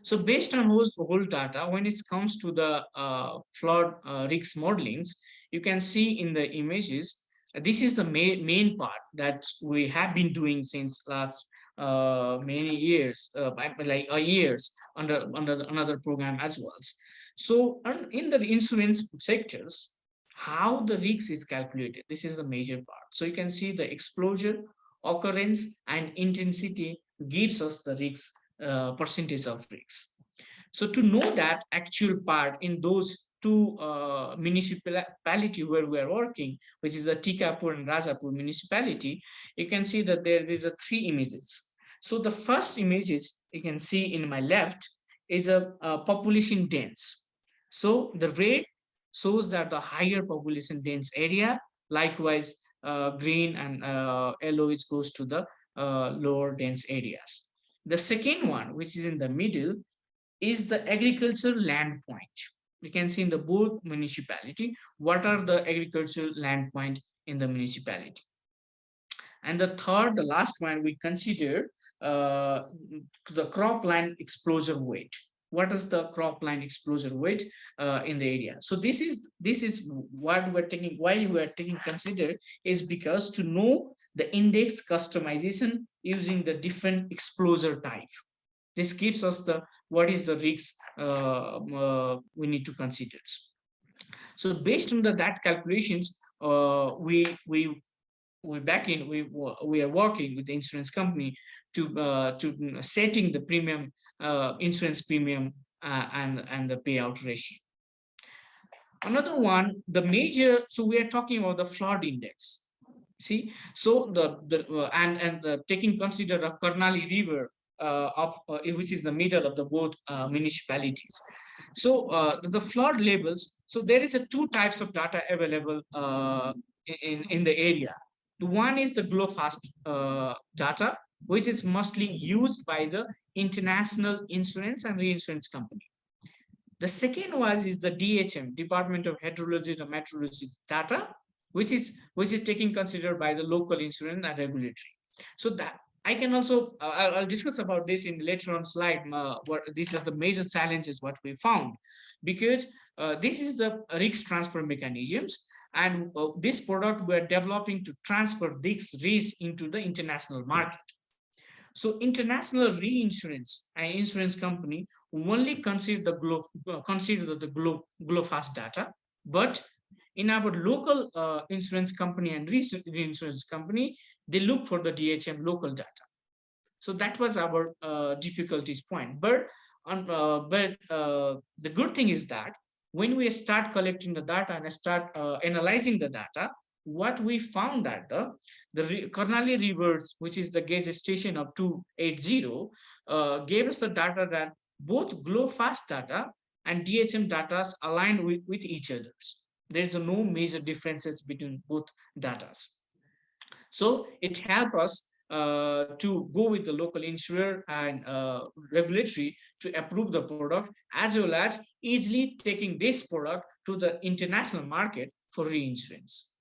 So based on whole data, when it comes to the flood risk modelings, you can see in the images, this is the main part that we have been doing since last many years, like years under another program as well. So in the insurance sectors, how the risk is calculated, this is the major part. So you can see the exposure, occurrence, and intensity gives us the risk percentage of risk. So to know that actual part in those two municipality where we are working, which is the Tikapur and Rajapur municipality, you can see that there is a 3 images. So the first images you can see in my left is a population dense. So the red shows that the higher population dense area, likewise green and yellow, which goes to the lower dense areas. The second one, which is in the middle, is the agricultural land point. You can see in the both municipality, what are the agricultural land point in the municipality. And the third, the last one, we consider the cropland exposure weight. What is the cropland exposure weight in the area? So this is what we're taking, why we are taking consider is because to know the index customization using the different exposure type. This gives us the what is the risk we need to consider. So based on that calculations, we are working with the insurance company to setting the premium, insurance premium and the payout ratio. Another one, the major. So we are talking about the flood index. See, so taking consider the Karnali River which is the middle of the both municipalities. So the flood levels. So there is a 2 types of data available in the area. The one is the GLOFAST data, which is mostly used by the international insurance and reinsurance company. The second one is the DHM, Department of Hydrology and Meteorology data, which is taken considered by the local insurance and regulatory. So that I can also I'll discuss about this in later on slide. What these are the major challenges what we found, because this is the risk transfer mechanisms, and this product we are developing to transfer this risk into the international market. So international reinsurance and insurance company only consider the GLOFAST data, but in our local insurance company and reinsurance company, they look for the DHM local data. So that was our difficulties point. But the good thing is that when we start collecting the data and start analyzing the data, what we found that the Karnali Rivers, which is the gauge station of 280, gave us the data that both GLOFAST data and DHM data align with each other. There is no major differences between both data. So it helped us to go with the local insurer and regulatory to approve the product, as well as easily taking this product to the international market for reinsurance,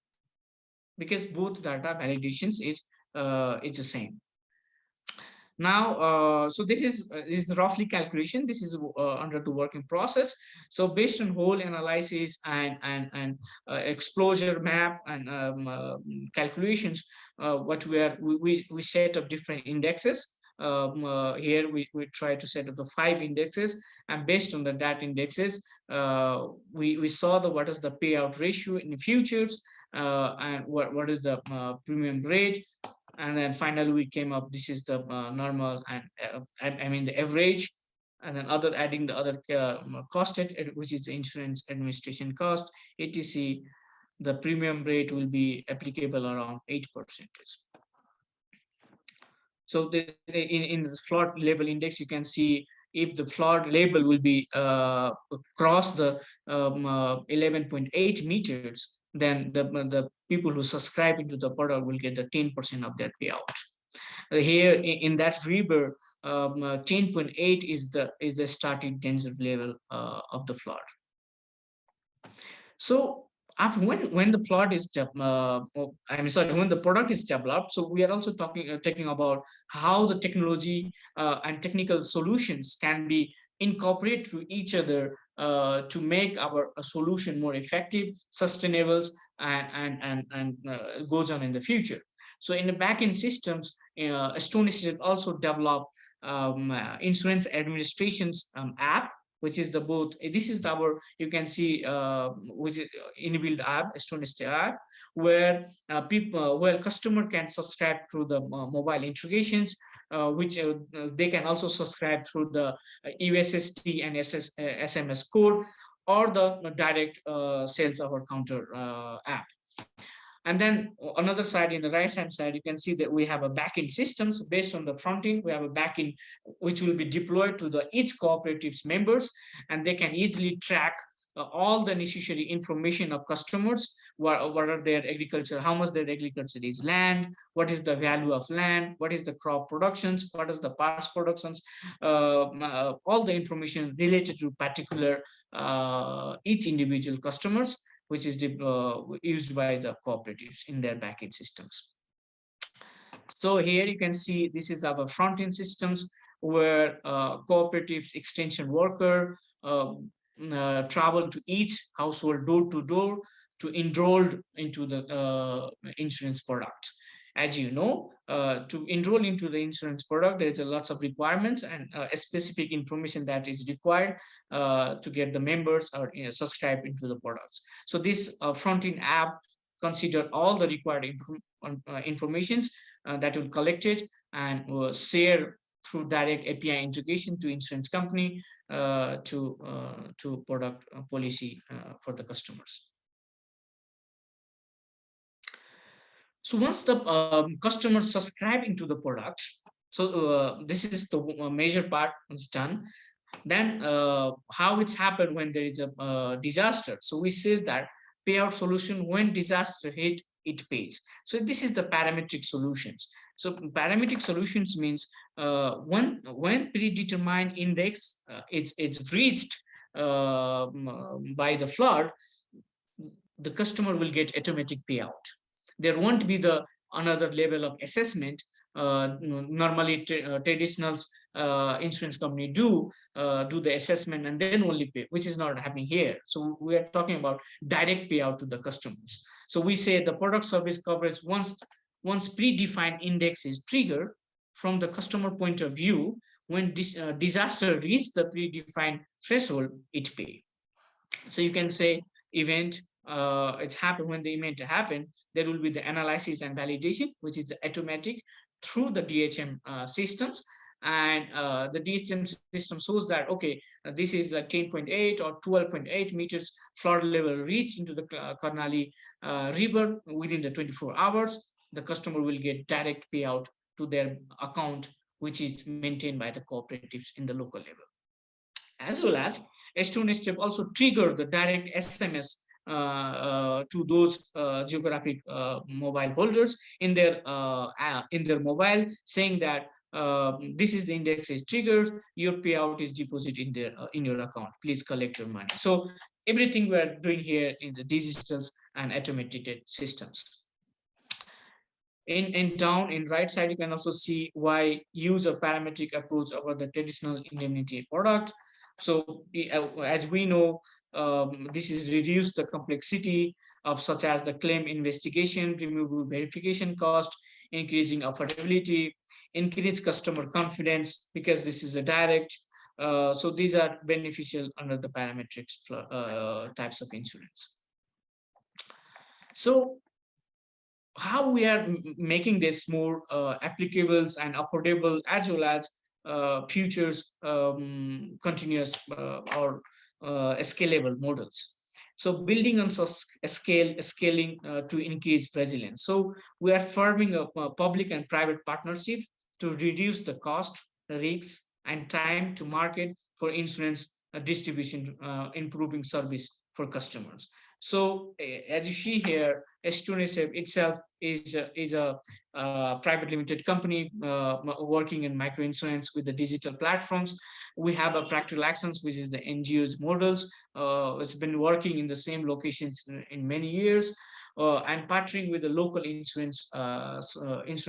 because both data validations is the same. Now, so this is roughly calculation. This is under the working process. So based on whole analysis and exposure map and calculations, what we set up different indexes. Here we try to set up the 5 indexes, and based on that indexes, we saw what is the payout ratio in futures and what is the premium rate. And then finally we came up, this is the normal and I mean the average, and then adding the other cost, which is the insurance administration cost, etc. The premium rate will be applicable around 8%. So in the flood level index, you can see if the flood level will be across the 11.8 meters, then the people who subscribe into the product will get the 10% of their payout. Here in that river, 10.8 is the starting danger level of the flood. So when the plot is when the product is developed, so we are also talking about how the technology and technical solutions can be incorporated to each other to make our solution more effective, sustainable, and goes on in the future. So in the backend systems, Stonestep also developed insurance administration's app, which is the both. This is our, you can see, which is inbuilt app, Stonestep app, where customer can subscribe through the mobile integrations, which they can also subscribe through the USSD and SMS code, or the direct sales over counter app. And then another side, in the right-hand side, you can see that we have a backend systems based on the front end. We have a backend which will be deployed to each cooperative's members, and they can easily track all the necessary information of customers. What are their agriculture, how much their agriculture is land, what is the value of land, what is the crop productions, what is the past productions, all the information related to particular each individual customers, which is used by the cooperatives in their backend systems. So here you can see this is our front-end systems, where cooperatives extension worker travel to each household door to door to enroll into the insurance product. As you know, to enroll into the insurance product, there is a lots of requirements and a specific information that is required to get the members or subscribe into the products. So this front-end app consider all the required informations that will collect it and will share through direct API integration to insurance company to product policy for the customers. So once the customers subscribe into the product, so this is the major part is done. Then how it's happened when there is a disaster. So we says that payout solution, when disaster hit, it pays. So this is the parametric solutions. So parametric solutions means when predetermined index it's reached by the flood, the customer will get automatic payout. There won't be the another level of assessment. Normally traditional insurance company do the assessment and then only pay, which is not happening here. So we are talking about direct payout to the customers. So we say the product service coverage, once predefined index is triggered, from the customer point of view, when disaster reaches the predefined threshold, it pay. So you can say event, it's happened. When the event happened, there will be the analysis and validation, which is the automatic through the DHM systems, and the DHM system shows that okay, this is a 10.8 or 12.8 meters flood level reached into the Karnali river within the 24 hours. The customer will get direct payout to their account, which is maintained by the cooperatives in the local level. As well as Stonestep also trigger the direct SMS to those geographic mobile holders in their mobile, saying that this is the index is triggered, your payout is deposited in your account, please collect your money. So everything we are doing here in the digital and automated systems. Down in right side, you can also see why use a parametric approach over the traditional indemnity product. So as we know, this is reduce the complexity of such as the claim investigation, removal verification cost, increasing affordability, increase customer confidence because this is a direct. So these are beneficial under the parametrics types of insurance. So how we are making this more applicable and affordable, as well as futures continuous or scalable models. So building on scaling to increase resilience. So we are forming a public and private partnership to reduce the cost, risks, and time to market for insurance distribution, improving service for customers. So as you see here, Stonestep itself is a private limited company working in micro insurance with the digital platforms. We have a practical actions, which is the NGOs models. It's been working in the same locations in many years, and partnering with the local insurance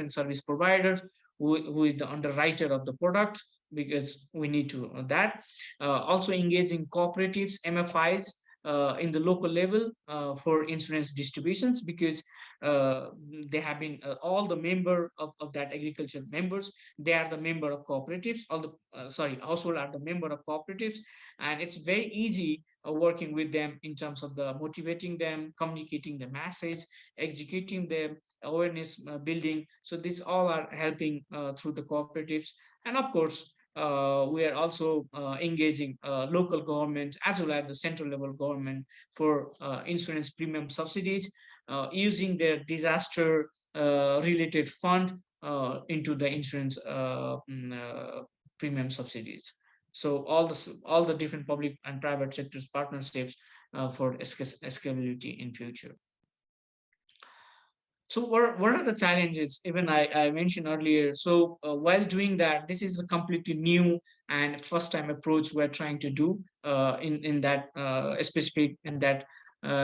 service providers, who is the underwriter of the product, because we need to that. Also engaging cooperatives, MFIs, in the local level for insurance distributions, because they have been all the member of that agriculture members, they are the member of cooperatives, all the household are the member of cooperatives, and it's very easy working with them in terms of the motivating them, communicating the message, executing them, awareness building. So these all are helping through the cooperatives. And of course, we are also engaging local government as well as the central level government for insurance premium subsidies, using their disaster related fund into the insurance premium subsidies. So all the different public and private sectors partnerships for scalability in future. So what are the challenges? Even I mentioned earlier. So while doing that, this is a completely new and first time approach we're trying to do in that specific in that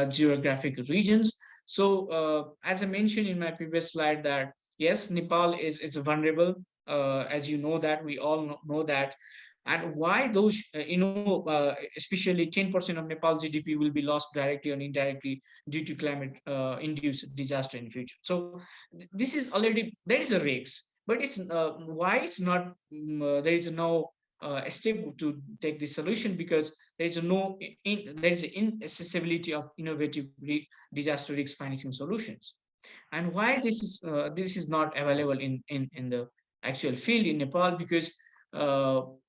geographic regions. So as I mentioned in my previous slide, that yes, Nepal is vulnerable. As you know that, we all know that. And why those, especially 10% of Nepal GDP will be lost directly or indirectly due to climate induced disaster in the future. So this is already, there is a risk, but it's why it's not, there is no step to take this solution, because there is no, there is an inaccessibility of innovative disaster risk financing solutions. And why this is not available in the actual field in Nepal, because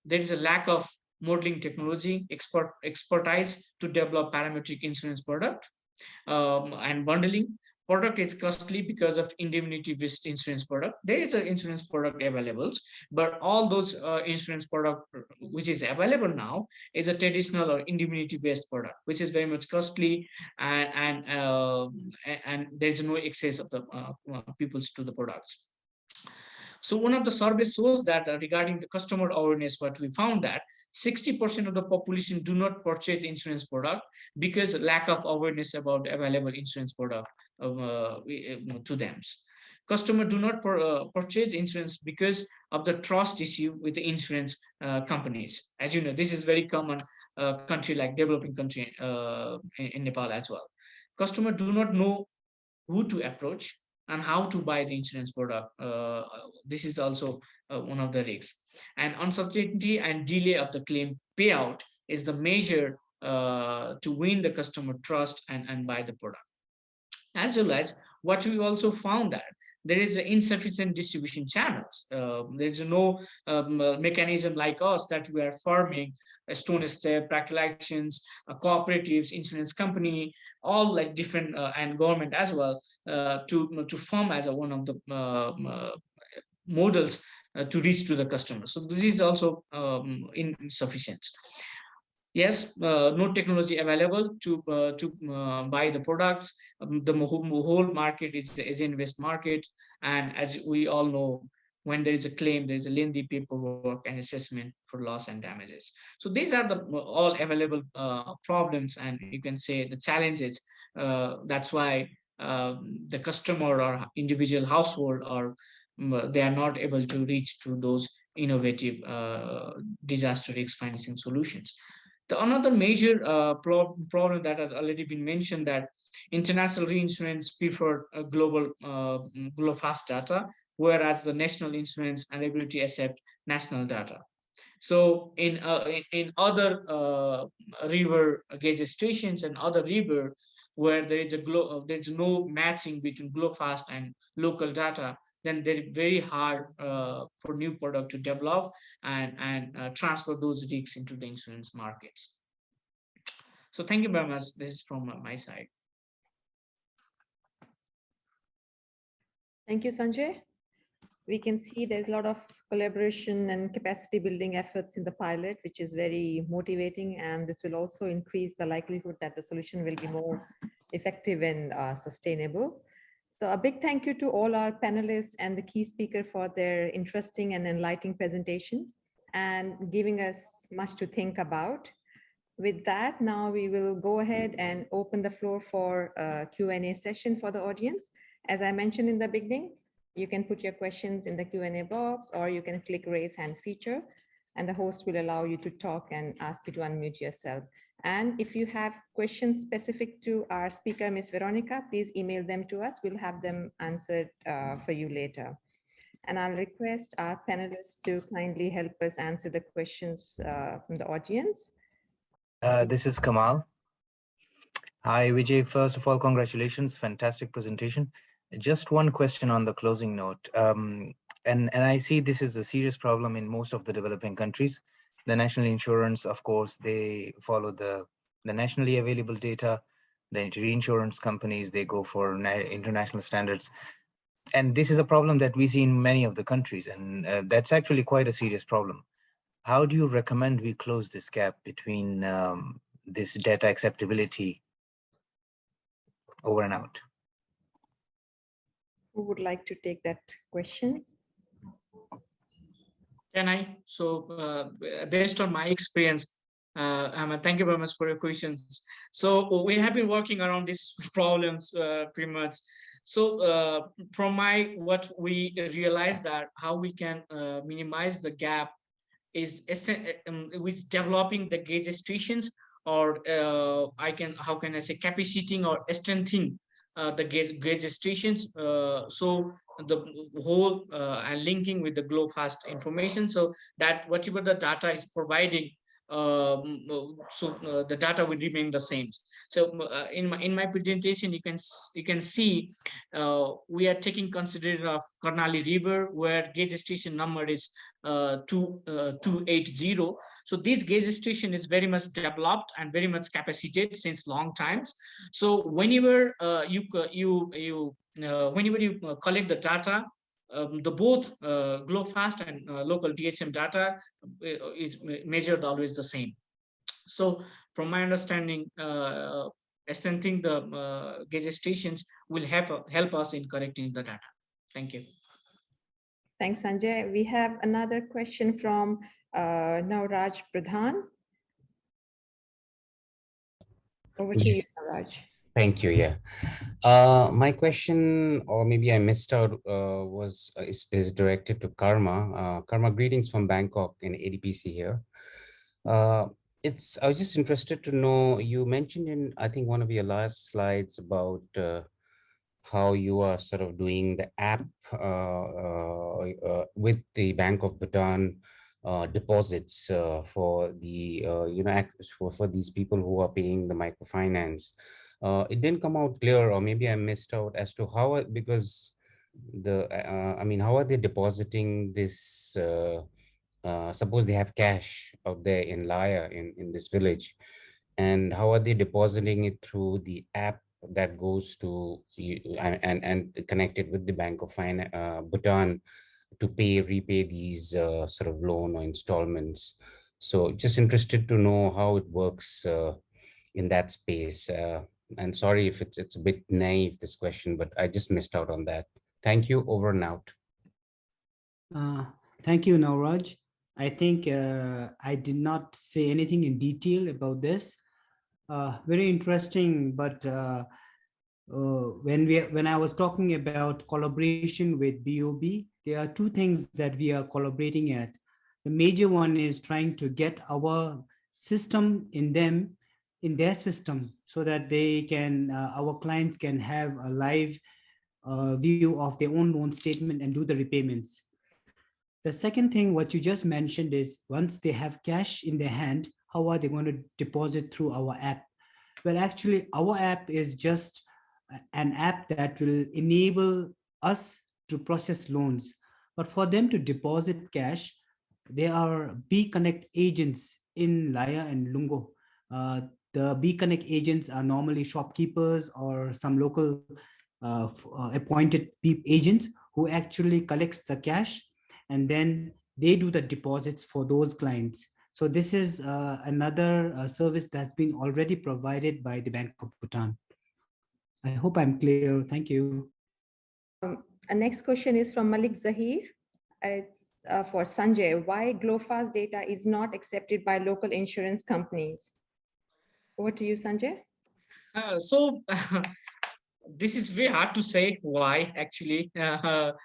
there is a lack of modeling technology, expertise to develop parametric insurance product, and bundling. Product is costly because of indemnity-based insurance product. There is an insurance product available, but all those insurance product which is available now is a traditional or indemnity-based product, which is very much costly, and there is no access of the peoples to the products. So one of the surveys shows that regarding the customer awareness, what we found that 60% of the population do not purchase insurance product because lack of awareness about available insurance product to them. Customers do not purchase insurance because of the trust issue with the insurance companies. As you know, this is very common country like developing country in Nepal as well. Customers do not know who to approach and how to buy the insurance product. This is also one of the risks. And uncertainty and delay of the claim payout is the measure to win the customer trust and buy the product. As well as what we also found that there is insufficient distribution channels. There's no mechanism like us that we are forming a Stonestep, practical actions, cooperatives, insurance company, all like different and government as well to form as one of the models to reach to the customer. So this is also insufficient. Yes, no technology available to buy the products. The whole market is invest market, and as we all know, when there is a claim, there is a lengthy paperwork and assessment for loss and damages. So these are the all available problems, and you can say the challenges. That's why the customer or individual household they are not able to reach to those innovative disaster risk financing solutions. The another major problem that has already been mentioned, that international reinsurance prefer global fast data, whereas the national insurance and regulatory accept national data. So in other river gauge stations and other river where there is there's no matching between GloFast and local data, then they're very hard for new product to develop and transfer those risks into the insurance markets. So thank you very much. This is from my side. Thank you, Sanjay. We can see there's a lot of collaboration and capacity building efforts in the pilot, which is very motivating. And this will also increase the likelihood that the solution will be more effective and sustainable. So a big thank you to all our panelists and the key speaker for their interesting and enlightening presentations and giving us much to think about. With that, now we will go ahead and open the floor for a Q&A session for the audience. As I mentioned in the beginning, you can put your questions in the Q&A box, or you can click raise hand feature, and the host will allow you to talk and ask you to unmute yourself. And if you have questions specific to our speaker, Ms. Veronica, please email them to us. We'll have them answered for you later. And I'll request our panelists to kindly help us answer the questions from the audience. This is Kamal. Hi, Vijay. First of all, congratulations. Fantastic presentation. Just one question on the closing note. And I see this is a serious problem in most of the developing countries. The national insurance, of course, they follow the nationally available data. The reinsurance companies, they go for international standards. And this is a problem that we see in many of the countries. And that's actually quite a serious problem. How do you recommend we close this gap between this data acceptability? Over and out. Who would like to take that question? Can I? So based on my experience, thank you very much for your questions. So we have been working around these problems pretty much. So from what we realized that how we can minimize the gap is with developing the gauge stations, or how can I say, capacitating or strengthening the gauge stations. So the whole and linking with the GloFast information, so that whatever the data is providing, the data will remain the same. So in my presentation, you can see we are taking consideration of Karnali River, where gauge station number is 280. So this gauge station is very much developed and very much capacitated since long times. So whenever whenever you collect the data, the both GloFast and local DHM data is measured always the same. So from my understanding, strengthening the gauge stations will help us in correcting the data. Thank you. Thanks, Sanjay. We have another question from Nauraj Pradhan. Over to you, Nauraj. Thank you. Yeah. My question, or maybe I missed out, is directed to Karma. Karma, greetings from Bangkok in ADPC here. I was just interested to know, you mentioned in, I think, one of your last slides about how you are sort of doing the app with the Bank of Bhutan deposits for the, for these people who are paying the microfinance. It didn't come out clear, or maybe I missed out as to how, because how are they depositing this? Suppose they have cash out there in Laya, in this village, and how are they depositing it through the app that goes to and connected with the Bank of Bhutan to repay these sort of loan or installments? So just interested to know how it works in that space. And sorry if it's a bit naive, this question, but I just missed out on that. Thank you. Over and out. Thank you, Nauraj. I think I did not say anything in detail about this. Very interesting, but when I was talking about collaboration with BOB, there are two things that we are collaborating at. The major one is trying to get our system in their system, so that they can, our clients can have a live view of their own loan statement and do the repayments. The second thing, what you just mentioned, is once they have cash in their hand, how are they going to deposit through our app? Well, actually, our app is just an app that will enable us to process loans. But for them to deposit cash, there are B-Connect agents in Laya and Lungo. The B-Connect agents are normally shopkeepers or some local appointed agents who actually collects the cash, and then they do the deposits for those clients. So this is another service that's been already provided by the Bank of Bhutan. I hope I'm clear. Thank you. Our next question is from Malik Zahir. It's for Sanjay. Why GloFast data is not accepted by local insurance companies? Over to you, Sanjay. This is very hard to say why actually, but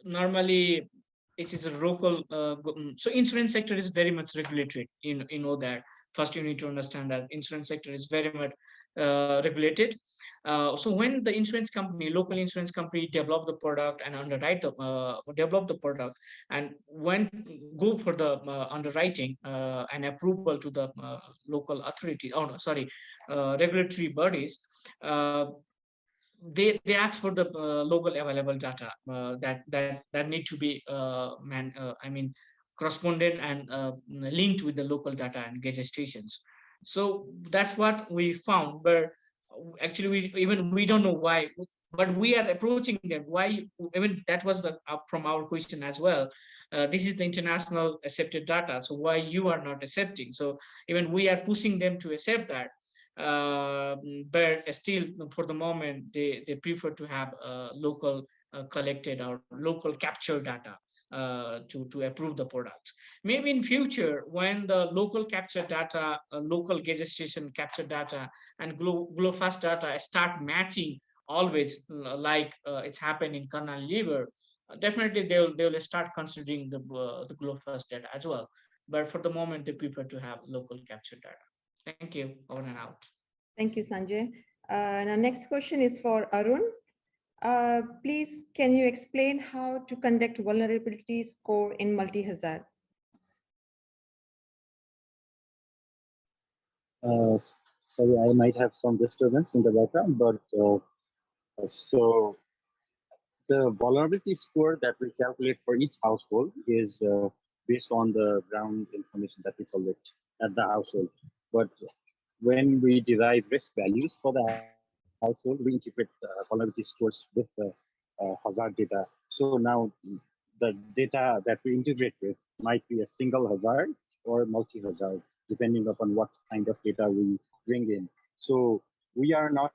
normally it is a local. So insurance sector is very much regulated. You know that. First, you need to understand that insurance sector is very much regulated. So when the insurance company, local insurance company, develop the product and underwrite develop the product, and when go for the underwriting and approval to the local authority, regulatory bodies, they ask for the local available data that need to be correspondent and linked with the local data and gauge stations. So that's what we found, but actually we don't know why, but we are approaching them. Why? Even that was the from our question as well. This is the international accepted data, so why you are not accepting? So even we are pushing them to accept that, but still for the moment they prefer to have local collected or local captured data to approve the product. Maybe in future, when the local capture data, local gauge station capture data, and GloFast data start matching always, like it's happened in Karnal Liver, definitely they will start considering the GloFast data as well. But for the moment, they prefer to have local capture data. Thank you. Over and out. Thank you, Sanjay. And our next question is for Arun. Please, can you explain how to conduct vulnerability score in multi-hazard? Sorry, I might have some disturbance in the background, but so the vulnerability score that we calculate for each household is based on the ground information that we collect at the household. But when we derive risk values for the household, we integrate vulnerability scores with the hazard data. So now the data that we integrate with might be a single hazard or multi-hazard, depending upon what kind of data we bring in. So we are not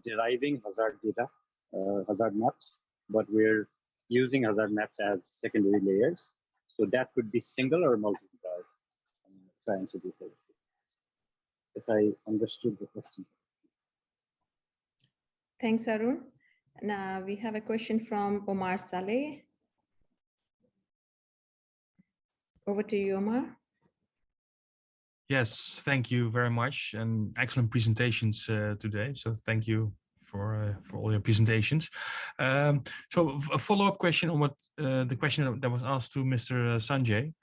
deriving hazard data, hazard maps, but we're using hazard maps as secondary layers. So that could be single or multi-hazard. Try and answer this, if I understood the question. Thanks, Arun. Now we have a question from Omar Saleh. Over to you, Omar. Yes, thank you very much, and excellent presentations today. So thank you for all your presentations. So a follow-up question on what the question that was asked to Mr. Sanjay.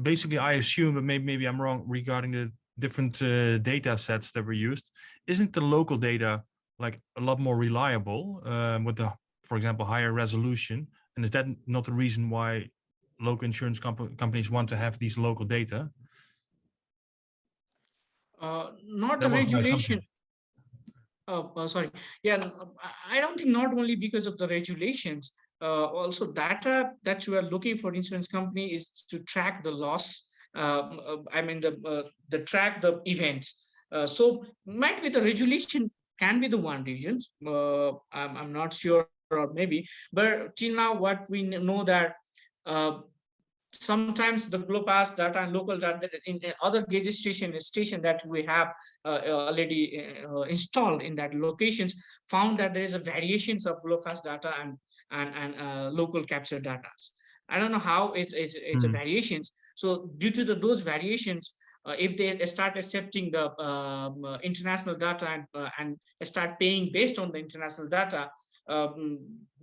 Basically, I assume, but maybe I'm wrong regarding the different data sets that were used. Isn't the local data like a lot more reliable with the, for example, higher resolution? And is that not the reason why local insurance companies want to have these local data? Not the regulation. Sorry. Yeah, I don't think not only because of the regulations, also data that you are looking for insurance company is to track the loss. The track the events. So might be the regulation can be the one reason. I'm not sure, or maybe, but till now what we know that sometimes the GloFast data and local data in other gauge station that we have already installed in that locations found that there is a variations of GloFast data and local capture data. I don't know how it's a variations. So due to those variations, if they start accepting the international data and start paying based on the international data,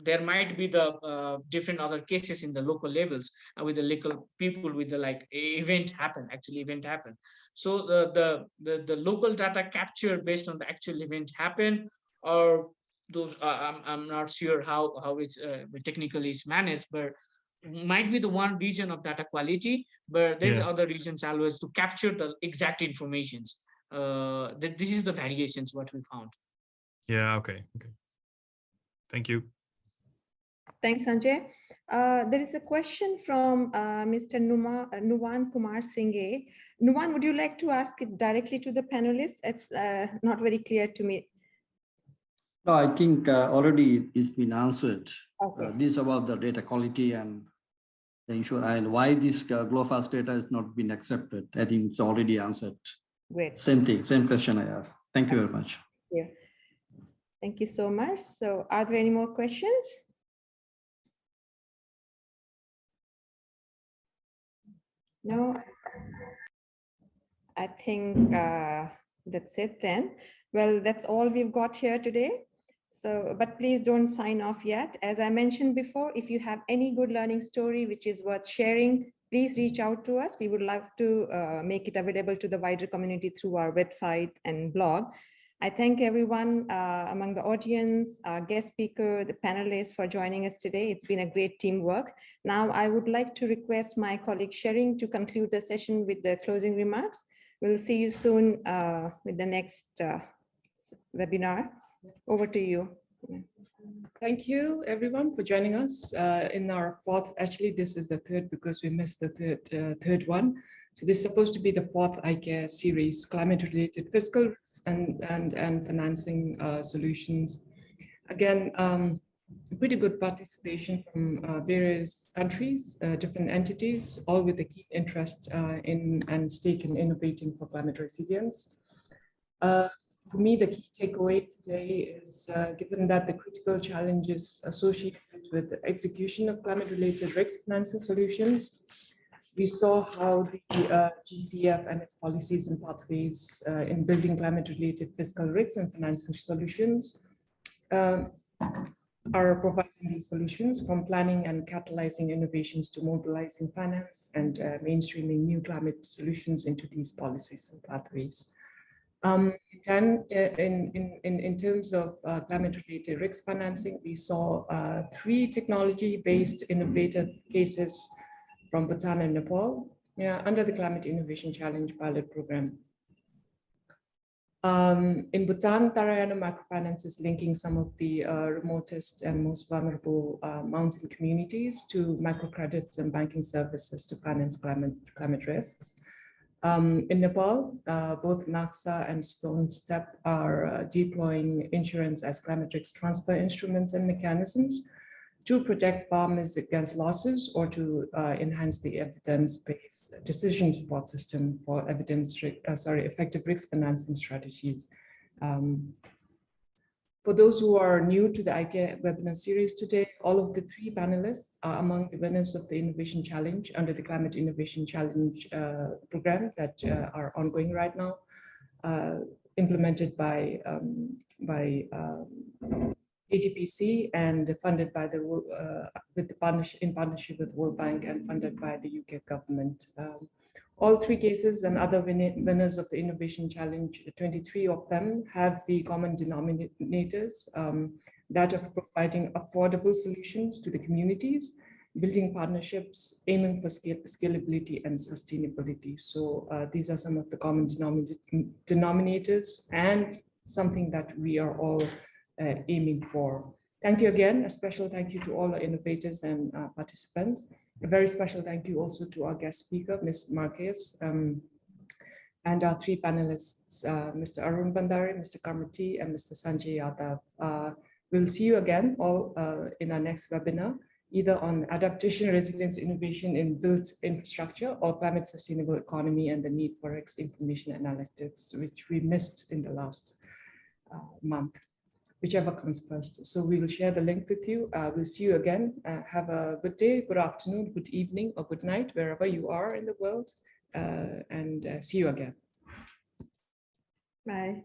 there might be the different other cases in the local levels with the local people with the like event happen. So the local data captured based on the actual event happen, or those I'm not sure how it's technically is managed, but might be the one region of data quality, but there's other regions always to capture the exact informations. This is the variations what we found. Yeah, okay. Thank you. Thanks, Sanjay. There is a question from Mr. Nuwan Kumar Singh. Nuwan, would you like to ask it directly to the panelists? It's not very clear to me. No, I think already it's been answered. Okay. This about the data quality and the ensure and why this GloFast data has not been accepted. I think it's already answered. Great. Same thing, same question I asked. Thank you very much. Yeah. Thank you so much. So are there any more questions? No, I think that's it then. Well, that's all we've got here today. So, but please don't sign off yet. As I mentioned before, if you have any good learning story which is worth sharing, please reach out to us. We would love to make it available to the wider community through our website and blog. I thank everyone among the audience, our guest speaker, the panelists for joining us today. It's been a great teamwork. Now, I would like to request my colleague Shering to conclude the session with the closing remarks. We'll see you soon with the next webinar. Over to you. Thank you, everyone, for joining us in our fourth. Actually, this is the third because we missed the third one. So this is supposed to be the fourth iCARE series, climate-related fiscal and financing solutions. Again, pretty good participation from various countries, different entities, all with a keen interest in and stake in innovating for climate resilience. For me, the key takeaway today is given that the critical challenges associated with the execution of climate-related risk financing solutions, we saw how the GCF and its policies and pathways in building climate-related fiscal risks and financing solutions are providing these solutions, from planning and catalyzing innovations to mobilizing finance and mainstreaming new climate solutions into these policies and pathways. In terms of climate-related risk financing, we saw 3 technology-based innovative cases from Bhutan and Nepal under the Climate Innovation Challenge pilot program. In Bhutan, Tarayana Microfinance is linking some of the remotest and most vulnerable mountain communities to microcredits and banking services to finance climate risks. In Nepal, both NAXA and Stonestep are deploying insurance as climate risk transfer instruments and mechanisms to protect farmers against losses or to enhance the evidence-based decision support system for effective risk financing strategies. For those who are new to the iCARE webinar series today, all of the 3 panelists are among the winners of the Innovation Challenge under the Climate Innovation Challenge program that are ongoing right now, implemented by ADPC and funded by in partnership with World Bank and funded by the UK government. All 3 cases and other winners of the Innovation Challenge, 23 of them, have the common denominators, that of providing affordable solutions to the communities, building partnerships, aiming for scalability and sustainability. So these are some of the common denominators and something that we are all aiming for. Thank you again. A special thank you to all our innovators and participants. A very special thank you also to our guest speaker, Ms. Marquez, and our 3 panelists, Mr. Arun Bhandari, Mr. Kamati, and Mr. Sanjay Yadav. We'll see you again all in our next webinar, either on adaptation, resilience, innovation in built infrastructure, or climate sustainable economy and the need for risk information analytics, which we missed in the last month. Whichever comes first. So we will share the link with you. We'll see you again. Have a good day, good afternoon, good evening, or good night, wherever you are in the world. And see you again. Bye.